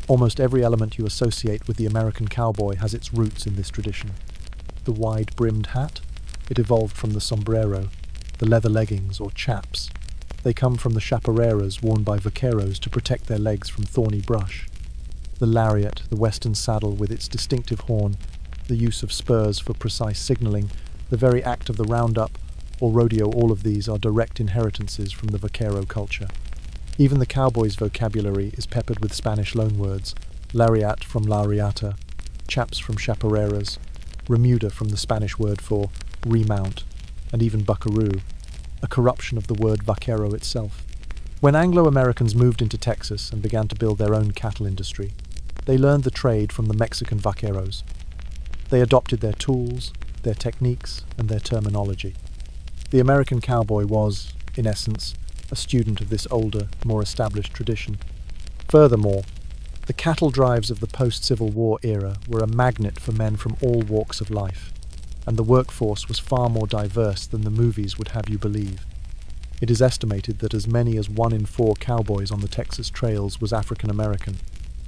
Almost every element you associate with the American cowboy has its roots in this tradition. The wide-brimmed hat? It evolved from the sombrero. The leather leggings, or chaps. They come from the chaparreras worn by vaqueros to protect their legs from thorny brush. The lariat, the western saddle with its distinctive horn, the use of spurs for precise signaling, the very act of the roundup, or rodeo, all of these are direct inheritances from the vaquero culture. Even the cowboy's vocabulary is peppered with Spanish loanwords, lariat from la riata, chaps from chaparreras, remuda from the Spanish word for remount, and even buckaroo, a corruption of the word vaquero itself. When Anglo-Americans moved into Texas and began to build their own cattle industry, they learned the trade from the Mexican vaqueros. They adopted their tools, their techniques, and their terminology. The American cowboy was, in essence, a student of this older, more established tradition. Furthermore, the cattle drives of the post-Civil War era were a magnet for men from all walks of life, and the workforce was far more diverse than the movies would have you believe. It is estimated that as many as 1 in 4 cowboys on the Texas trails was African American.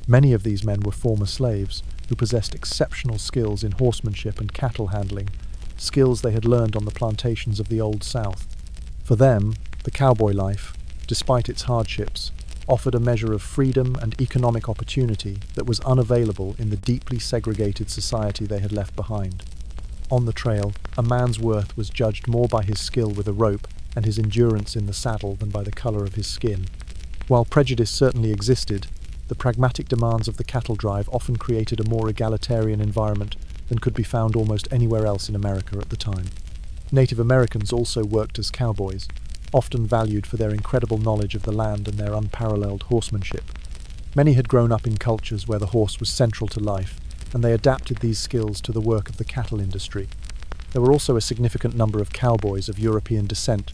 Many of these men were former slaves who possessed exceptional skills in horsemanship and cattle handling, skills they had learned on the plantations of the Old South. For them, the cowboy life, despite its hardships, offered a measure of freedom and economic opportunity that was unavailable in the deeply segregated society they had left behind. On the trail, a man's worth was judged more by his skill with a rope and his endurance in the saddle than by the color of his skin. While prejudice certainly existed, the pragmatic demands of the cattle drive often created a more egalitarian environment than could be found almost anywhere else in America at the time. Native Americans also worked as cowboys, often valued for their incredible knowledge of the land and their unparalleled horsemanship. Many had grown up in cultures where the horse was central to life, and they adapted these skills to the work of the cattle industry. There were also a significant number of cowboys of European descent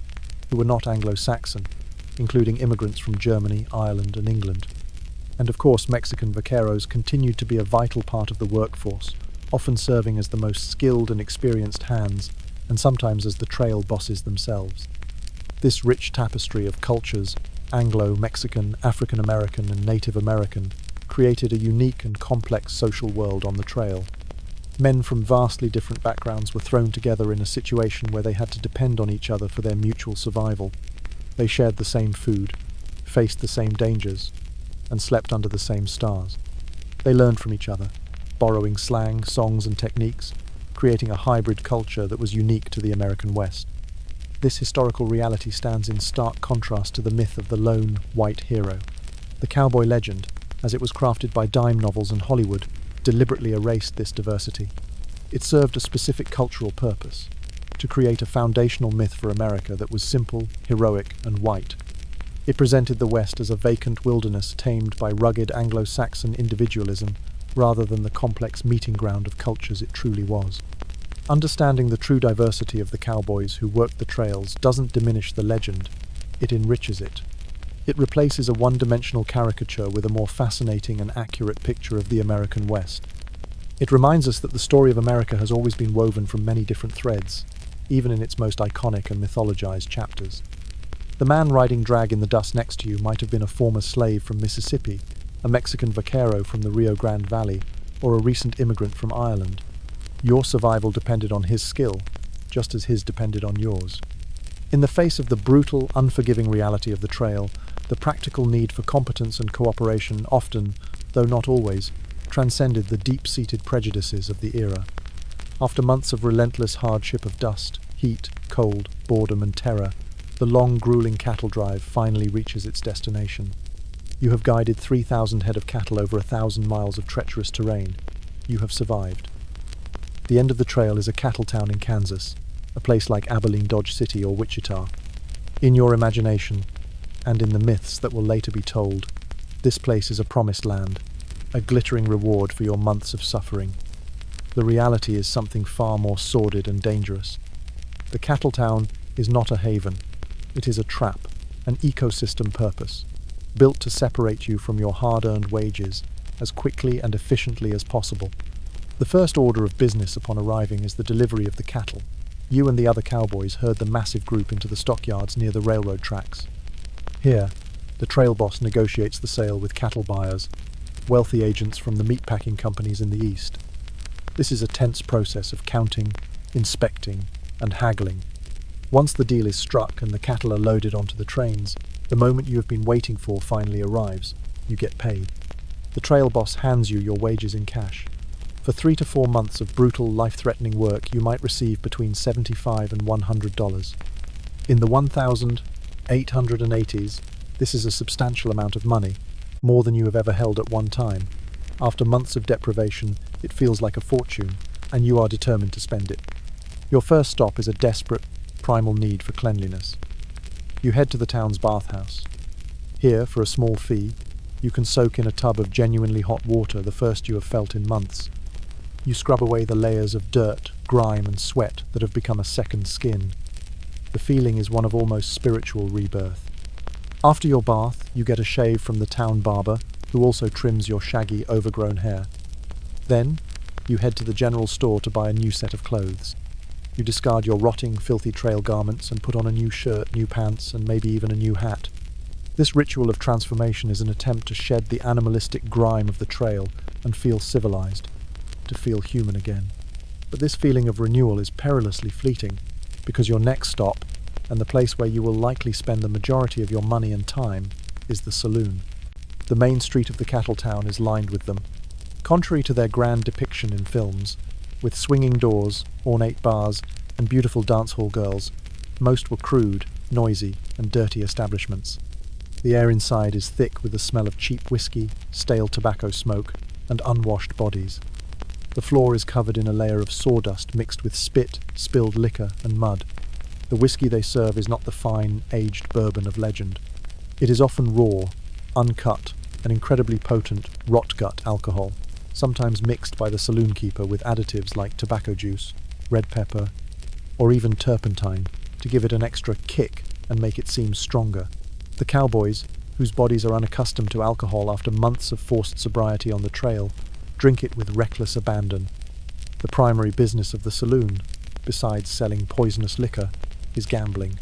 who were not Anglo-Saxon, including immigrants from Germany, Ireland, and England. And of course, Mexican vaqueros continued to be a vital part of the workforce, often serving as the most skilled and experienced hands, and sometimes as the trail bosses themselves. This rich tapestry of cultures, Anglo, Mexican, African American, and Native American, created a unique and complex social world on the trail. Men from vastly different backgrounds were thrown together in a situation where they had to depend on each other for their mutual survival. They shared the same food, faced the same dangers, and slept under the same stars. They learned from each other, borrowing slang, songs, and techniques, creating a hybrid culture that was unique to the American West. This historical reality stands in stark contrast to the myth of the lone, white hero. The cowboy legend, as it was crafted by dime novels and Hollywood, deliberately erased this diversity. It served a specific cultural purpose, to create a foundational myth for America that was simple, heroic, and white. It presented the West as a vacant wilderness tamed by rugged Anglo-Saxon individualism, rather than the complex meeting ground of cultures it truly was. Understanding the true diversity of the cowboys who worked the trails doesn't diminish the legend, it enriches it. It replaces a one-dimensional caricature with a more fascinating and accurate picture of the American West. It reminds us that the story of America has always been woven from many different threads, even in its most iconic and mythologized chapters. The man riding drag in the dust next to you might have been a former slave from Mississippi, a Mexican vaquero from the Rio Grande Valley, or a recent immigrant from Ireland. Your survival depended on his skill, just as his depended on yours. In the face of the brutal, unforgiving reality of the trail, the practical need for competence and cooperation often, though not always, transcended the deep-seated prejudices of the era. After months of relentless hardship of dust, heat, cold, boredom, and terror, the long, grueling cattle drive finally reaches its destination. You have guided 3,000 head of cattle over 1,000 miles of treacherous terrain. You have survived. The end of the trail is a cattle town in Kansas, a place like Abilene, Dodge City, or Wichita. In your imagination, and in the myths that will later be told, this place is a promised land, a glittering reward for your months of suffering. The reality is something far more sordid and dangerous. The cattle town is not a haven. It is a trap, an ecosystem purpose, built to separate you from your hard-earned wages as quickly and efficiently as possible. The first order of business upon arriving is the delivery of the cattle. You and the other cowboys herd the massive group into the stockyards near the railroad tracks. Here, the trail boss negotiates the sale with cattle buyers, wealthy agents from the meatpacking companies in the east. This is a tense process of counting, inspecting, and haggling. Once the deal is struck and the cattle are loaded onto the trains, the moment you have been waiting for finally arrives. You get paid. The trail boss hands you your wages in cash. For 3 to 4 months of brutal, life-threatening work, you might receive between $75 and $100. In the 1880s, this is a substantial amount of money, more than you have ever held at one time. After months of deprivation, it feels like a fortune, and you are determined to spend it. Your first stop is a desperate, primal need for cleanliness. You head to the town's bathhouse. Here, for a small fee, you can soak in a tub of genuinely hot water, the first you have felt in months. You scrub away the layers of dirt, grime, and sweat that have become a second skin. The feeling is one of almost spiritual rebirth. After your bath, you get a shave from the town barber, who also trims your shaggy, overgrown hair. Then, you head to the general store to buy a new set of clothes. You discard your rotting, filthy trail garments and put on a new shirt, new pants, and maybe even a new hat. This ritual of transformation is an attempt to shed the animalistic grime of the trail and feel civilized, to feel human again. But this feeling of renewal is perilously fleeting, because your next stop, and the place where you will likely spend the majority of your money and time, is the saloon. The main street of the cattle town is lined with them. Contrary to their grand depiction in films, with swinging doors, ornate bars, and beautiful dance hall girls, most were crude, noisy, and dirty establishments. The air inside is thick with the smell of cheap whiskey, stale tobacco smoke, and unwashed bodies. The floor is covered in a layer of sawdust mixed with spit, spilled liquor, and mud. The whiskey they serve is not the fine, aged bourbon of legend. It is often raw, uncut, and incredibly potent rot-gut alcohol, sometimes mixed by the saloon keeper with additives like tobacco juice, red pepper, or even turpentine to give it an extra kick and make it seem stronger. The cowboys, whose bodies are unaccustomed to alcohol after months of forced sobriety on the trail, drink it with reckless abandon. The primary business of the saloon, besides selling poisonous liquor, is gambling.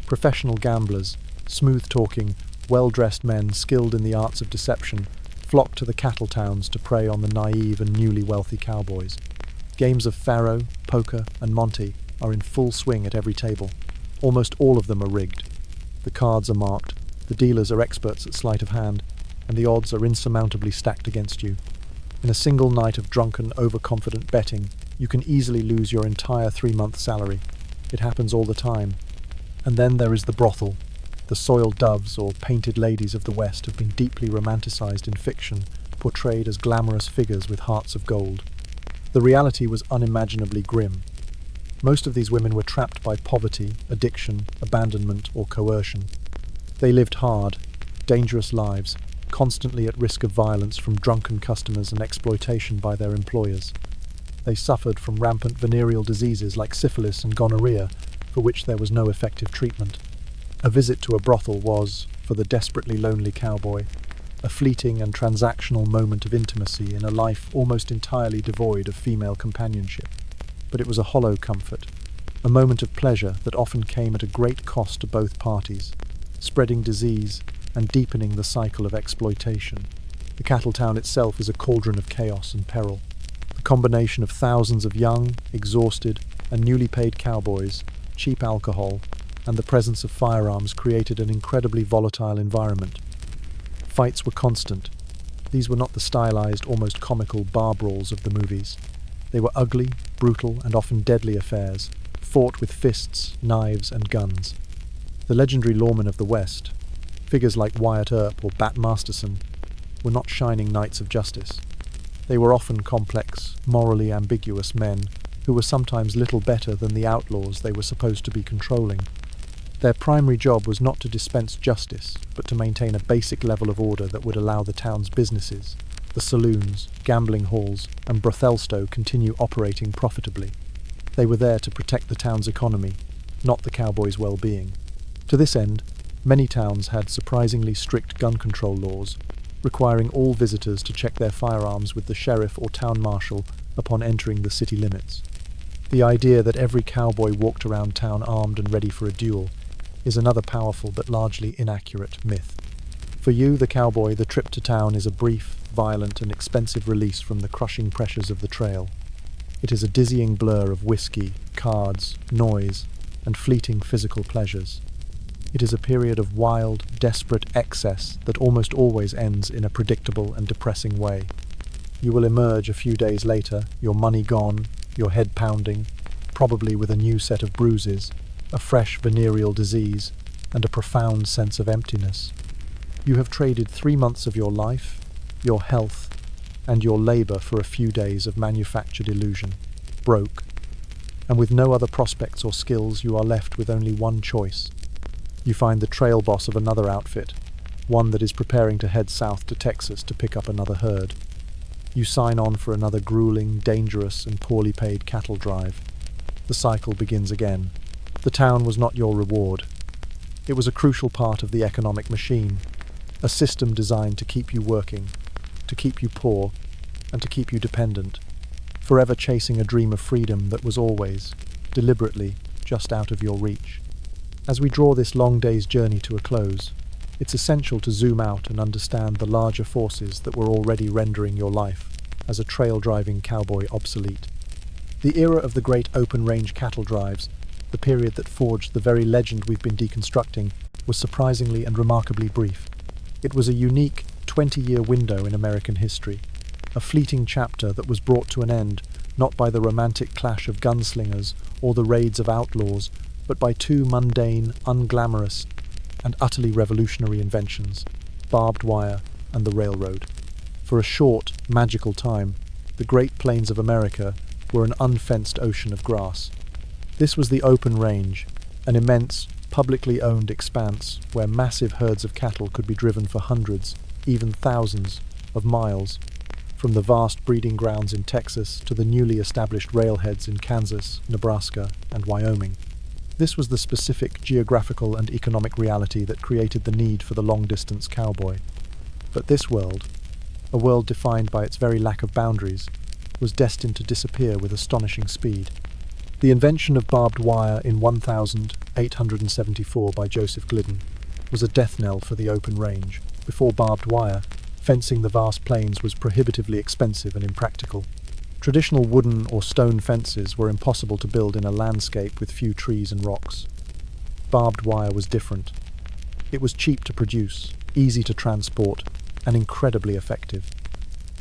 Professional gamblers, smooth-talking, well-dressed men skilled in the arts of deception, flock to the cattle towns to prey on the naive and newly wealthy cowboys. Games of faro, poker, and monte are in full swing at every table. Almost all of them are rigged. The cards are marked, the dealers are experts at sleight of hand, and the odds are insurmountably stacked against you. In a single night of drunken, overconfident betting, you can easily lose your entire 3-month salary. It happens all the time. And then there is the brothel. The soiled doves or painted ladies of the West have been deeply romanticized in fiction, portrayed as glamorous figures with hearts of gold. The reality was unimaginably grim. Most of these women were trapped by poverty, addiction, abandonment, or coercion. They lived hard, dangerous lives, constantly at risk of violence from drunken customers and exploitation by their employers. They suffered from rampant venereal diseases like syphilis and gonorrhea, for which there was no effective treatment. A visit to a brothel was, for the desperately lonely cowboy, a fleeting and transactional moment of intimacy in a life almost entirely devoid of female companionship. But it was a hollow comfort, a moment of pleasure that often came at a great cost to both parties, spreading disease and deepening the cycle of exploitation. The cattle town itself is a cauldron of chaos and peril. The combination of thousands of young, exhausted, and newly paid cowboys, cheap alcohol, and the presence of firearms created an incredibly volatile environment. Fights were constant. These were not the stylized, almost comical bar brawls of the movies. They were ugly, brutal, and often deadly affairs, fought with fists, knives, and guns. The legendary lawmen of the West, figures like Wyatt Earp or Bat Masterson, were not shining knights of justice. They were often complex, morally ambiguous men who were sometimes little better than the outlaws they were supposed to be controlling. Their primary job was not to dispense justice, but to maintain a basic level of order that would allow the town's businesses, the saloons, gambling halls, and brothelsto continue operating profitably. They were there to protect the town's economy, not the cowboys' well-being. To this end, many towns had surprisingly strict gun control laws, requiring all visitors to check their firearms with the sheriff or town marshal upon entering the city limits. The idea that every cowboy walked around town armed and ready for a duel is another powerful but largely inaccurate myth. For you, the cowboy, the trip to town is a brief, violent, and expensive release from the crushing pressures of the trail. It is a dizzying blur of whiskey, cards, noise, and fleeting physical pleasures. It is a period of wild, desperate excess that almost always ends in a predictable and depressing way. You will emerge a few days later, your money gone, your head pounding, probably with a new set of bruises, a fresh venereal disease, and a profound sense of emptiness. You have traded 3 months of your life, your health, and your labor for a few days of manufactured illusion, broke. And with no other prospects or skills, you are left with only one choice. You find the trail boss of another outfit, one that is preparing to head south to Texas to pick up another herd. You sign on for another grueling, dangerous, and poorly paid cattle drive. The cycle begins again. The town was not your reward. It was a crucial part of the economic machine, a system designed to keep you working, to keep you poor, and to keep you dependent, forever chasing a dream of freedom that was always, deliberately, just out of your reach. As we draw this long day's journey to a close, it's essential to zoom out and understand the larger forces that were already rendering your life as a trail-driving cowboy obsolete. The era of the great open-range cattle drives, the period that forged the very legend we've been deconstructing, was surprisingly and remarkably brief. It was a unique 20-year window in American history, a fleeting chapter that was brought to an end not by the romantic clash of gunslingers or the raids of outlaws, but by two mundane, unglamorous, and utterly revolutionary inventions, barbed wire and the railroad. For a short, magical time, the Great Plains of America were an unfenced ocean of grass. This was the open range, an immense, publicly owned expanse where massive herds of cattle could be driven for hundreds, even thousands, of miles, from the vast breeding grounds in Texas to the newly established railheads in Kansas, Nebraska, and Wyoming. This was the specific geographical and economic reality that created the need for the long-distance cowboy. But this world, a world defined by its very lack of boundaries, was destined to disappear with astonishing speed. The invention of barbed wire in 1874 by Joseph Glidden was a death knell for the open range. Before barbed wire, fencing the vast plains was prohibitively expensive and impractical. Traditional wooden or stone fences were impossible to build in a landscape with few trees and rocks. Barbed wire was different. It was cheap to produce, easy to transport, and incredibly effective.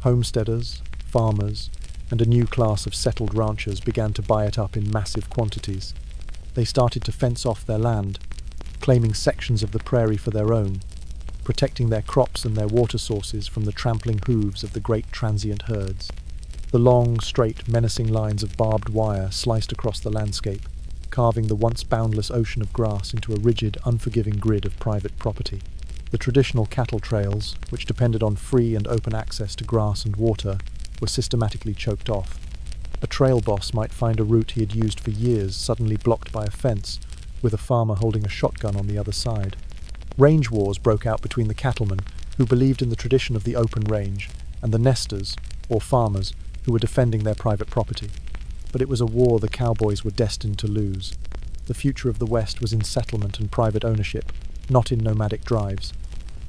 Homesteaders, farmers, and a new class of settled ranchers began to buy it up in massive quantities. They started to fence off their land, claiming sections of the prairie for their own, protecting their crops and their water sources from the trampling hooves of the great transient herds. The long, straight, menacing lines of barbed wire sliced across the landscape, carving the once boundless ocean of grass into a rigid, unforgiving grid of private property. The traditional cattle trails, which depended on free and open access to grass and water, were systematically choked off. A trail boss might find a route he had used for years suddenly blocked by a fence, with a farmer holding a shotgun on the other side. Range wars broke out between the cattlemen, who believed in the tradition of the open range, and the nesters, or farmers, who were defending their private property. But it was a war the cowboys were destined to lose. The future of the West was in settlement and private ownership, not in nomadic drives.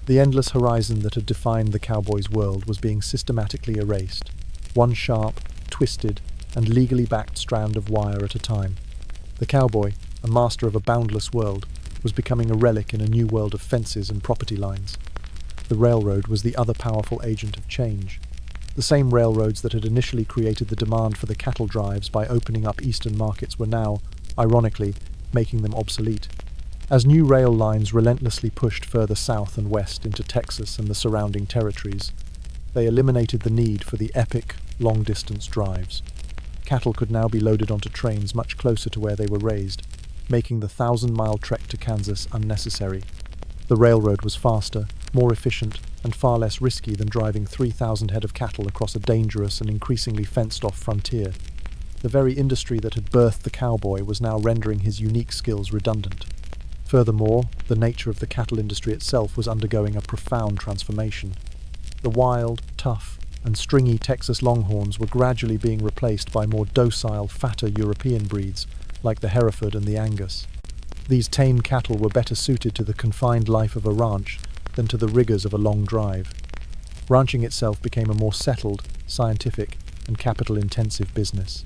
The endless horizon that had defined the cowboys' world was being systematically erased, one sharp, twisted, and legally backed strand of wire at a time. The cowboy, a master of a boundless world, was becoming a relic in a new world of fences and property lines. The railroad was the other powerful agent of change. The same railroads that had initially created the demand for the cattle drives by opening up eastern markets were now, ironically, making them obsolete. As new rail lines relentlessly pushed further south and west into Texas and the surrounding territories, they eliminated the need for the epic, long-distance drives. Cattle could now be loaded onto trains much closer to where they were raised, making the 1,000-mile trek to Kansas unnecessary. The railroad was faster, more efficient, and far less risky than driving 3,000 head of cattle across a dangerous and increasingly fenced-off frontier. The very industry that had birthed the cowboy was now rendering his unique skills redundant. Furthermore, the nature of the cattle industry itself was undergoing a profound transformation. The wild, tough, and stringy Texas Longhorns were gradually being replaced by more docile, fatter European breeds like the Hereford and the Angus. These tame cattle were better suited to the confined life of a ranch than to the rigors of a long drive. Ranching itself became a more settled, scientific, and capital-intensive business.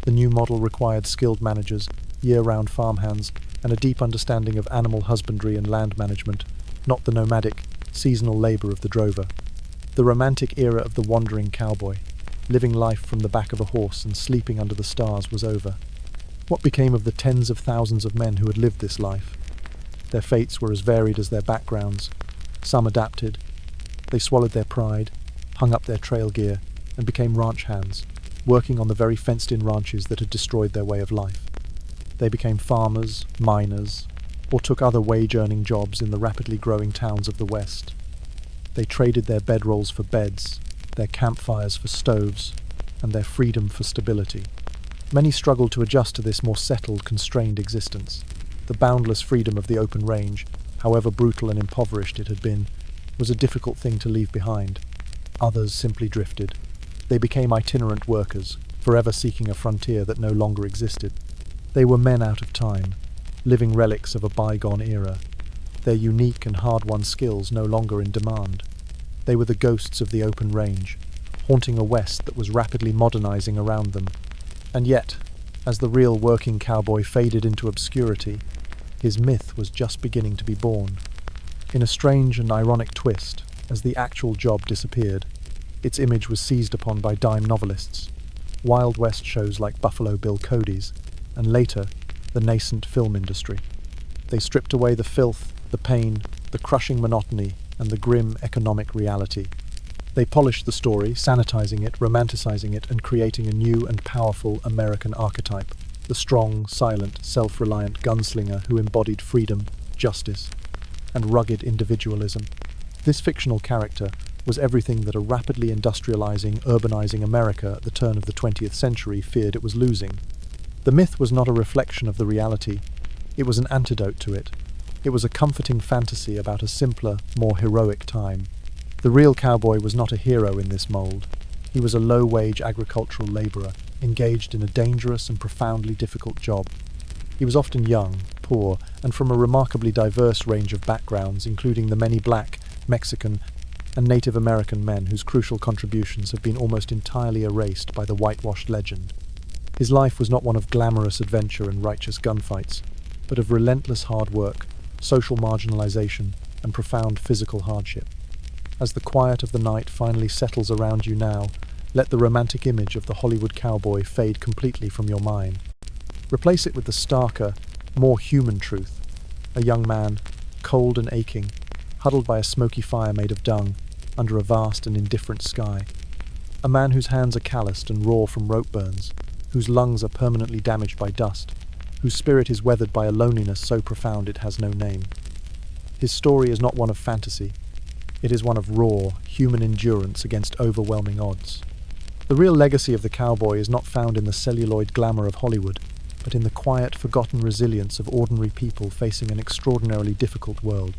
The new model required skilled managers, year-round farmhands, and a deep understanding of animal husbandry and land management, not the nomadic, seasonal labor of the drover. The romantic era of the wandering cowboy, living life from the back of a horse and sleeping under the stars, was over. What became of the tens of thousands of men who had lived this life? Their fates were as varied as their backgrounds. Some adapted. They swallowed their pride, hung up their trail gear, and became ranch hands, working on the very fenced-in ranches that had destroyed their way of life. They became farmers, miners, or took other wage-earning jobs in the rapidly growing towns of the West. They traded their bedrolls for beds, their campfires for stoves, and their freedom for stability. Many struggled to adjust to this more settled, constrained existence. The boundless freedom of the open range, however brutal and impoverished it had been, was a difficult thing to leave behind. Others simply drifted. They became itinerant workers, forever seeking a frontier that no longer existed. They were men out of time, living relics of a bygone era, their unique and hard-won skills no longer in demand. They were the ghosts of the open range, haunting a West that was rapidly modernizing around them. And yet, as the real working cowboy faded into obscurity, his myth was just beginning to be born. In a strange and ironic twist, as the actual job disappeared, its image was seized upon by dime novelists, Wild West shows like Buffalo Bill Cody's, and later, the nascent film industry. They stripped away the filth, the pain, the crushing monotony, and the grim economic reality. They polished the story, sanitizing it, romanticizing it, and creating a new and powerful American archetype, the strong, silent, self-reliant gunslinger who embodied freedom, justice, and rugged individualism. This fictional character was everything that a rapidly industrializing, urbanizing America at the turn of the 20th century feared it was losing. The myth was not a reflection of the reality, it was an antidote to it. It was a comforting fantasy about a simpler, more heroic time. The real cowboy was not a hero in this mold. He was a low-wage agricultural laborer, engaged in a dangerous and profoundly difficult job. He was often young, poor, and from a remarkably diverse range of backgrounds, including the many black, Mexican, and Native American men whose crucial contributions have been almost entirely erased by the whitewashed legend. His life was not one of glamorous adventure and righteous gunfights, but of relentless hard work, social marginalization, and profound physical hardship. As the quiet of the night finally settles around you now, let the romantic image of the Hollywood cowboy fade completely from your mind. Replace it with the starker, more human truth. A young man, cold and aching, huddled by a smoky fire made of dung, under a vast and indifferent sky. A man whose hands are calloused and raw from rope burns, whose lungs are permanently damaged by dust, whose spirit is weathered by a loneliness so profound it has no name. His story is not one of fantasy. It is one of raw, human endurance against overwhelming odds. The real legacy of the cowboy is not found in the celluloid glamour of Hollywood, but in the quiet, forgotten resilience of ordinary people facing an extraordinarily difficult world.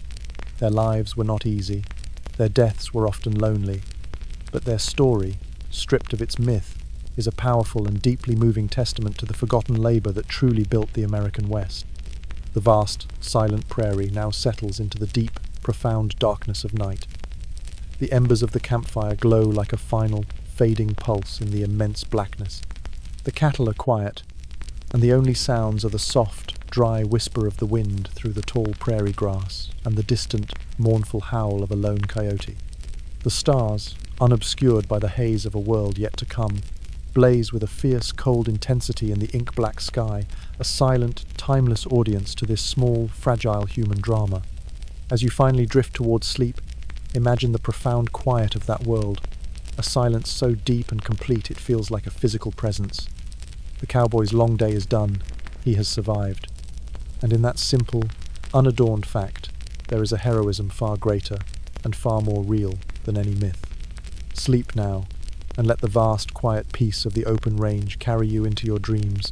Their lives were not easy, their deaths were often lonely, but their story, stripped of its myth, is a powerful and deeply moving testament to the forgotten labor that truly built the American West. The vast, silent prairie now settles into the deep, profound darkness of night. The embers of the campfire glow like a final, fading pulse in the immense blackness. The cattle are quiet, and the only sounds are the soft, dry whisper of the wind through the tall prairie grass and the distant, mournful howl of a lone coyote. The stars, unobscured by the haze of a world yet to come, blaze with a fierce, cold intensity in the ink-black sky, a silent, timeless audience to this small, fragile human drama. As you finally drift towards sleep, imagine the profound quiet of that world, a silence so deep and complete it feels like a physical presence. The cowboy's long day is done, he has survived. And in that simple, unadorned fact, there is a heroism far greater and far more real than any myth. Sleep now, and let the vast, quiet peace of the open range carry you into your dreams,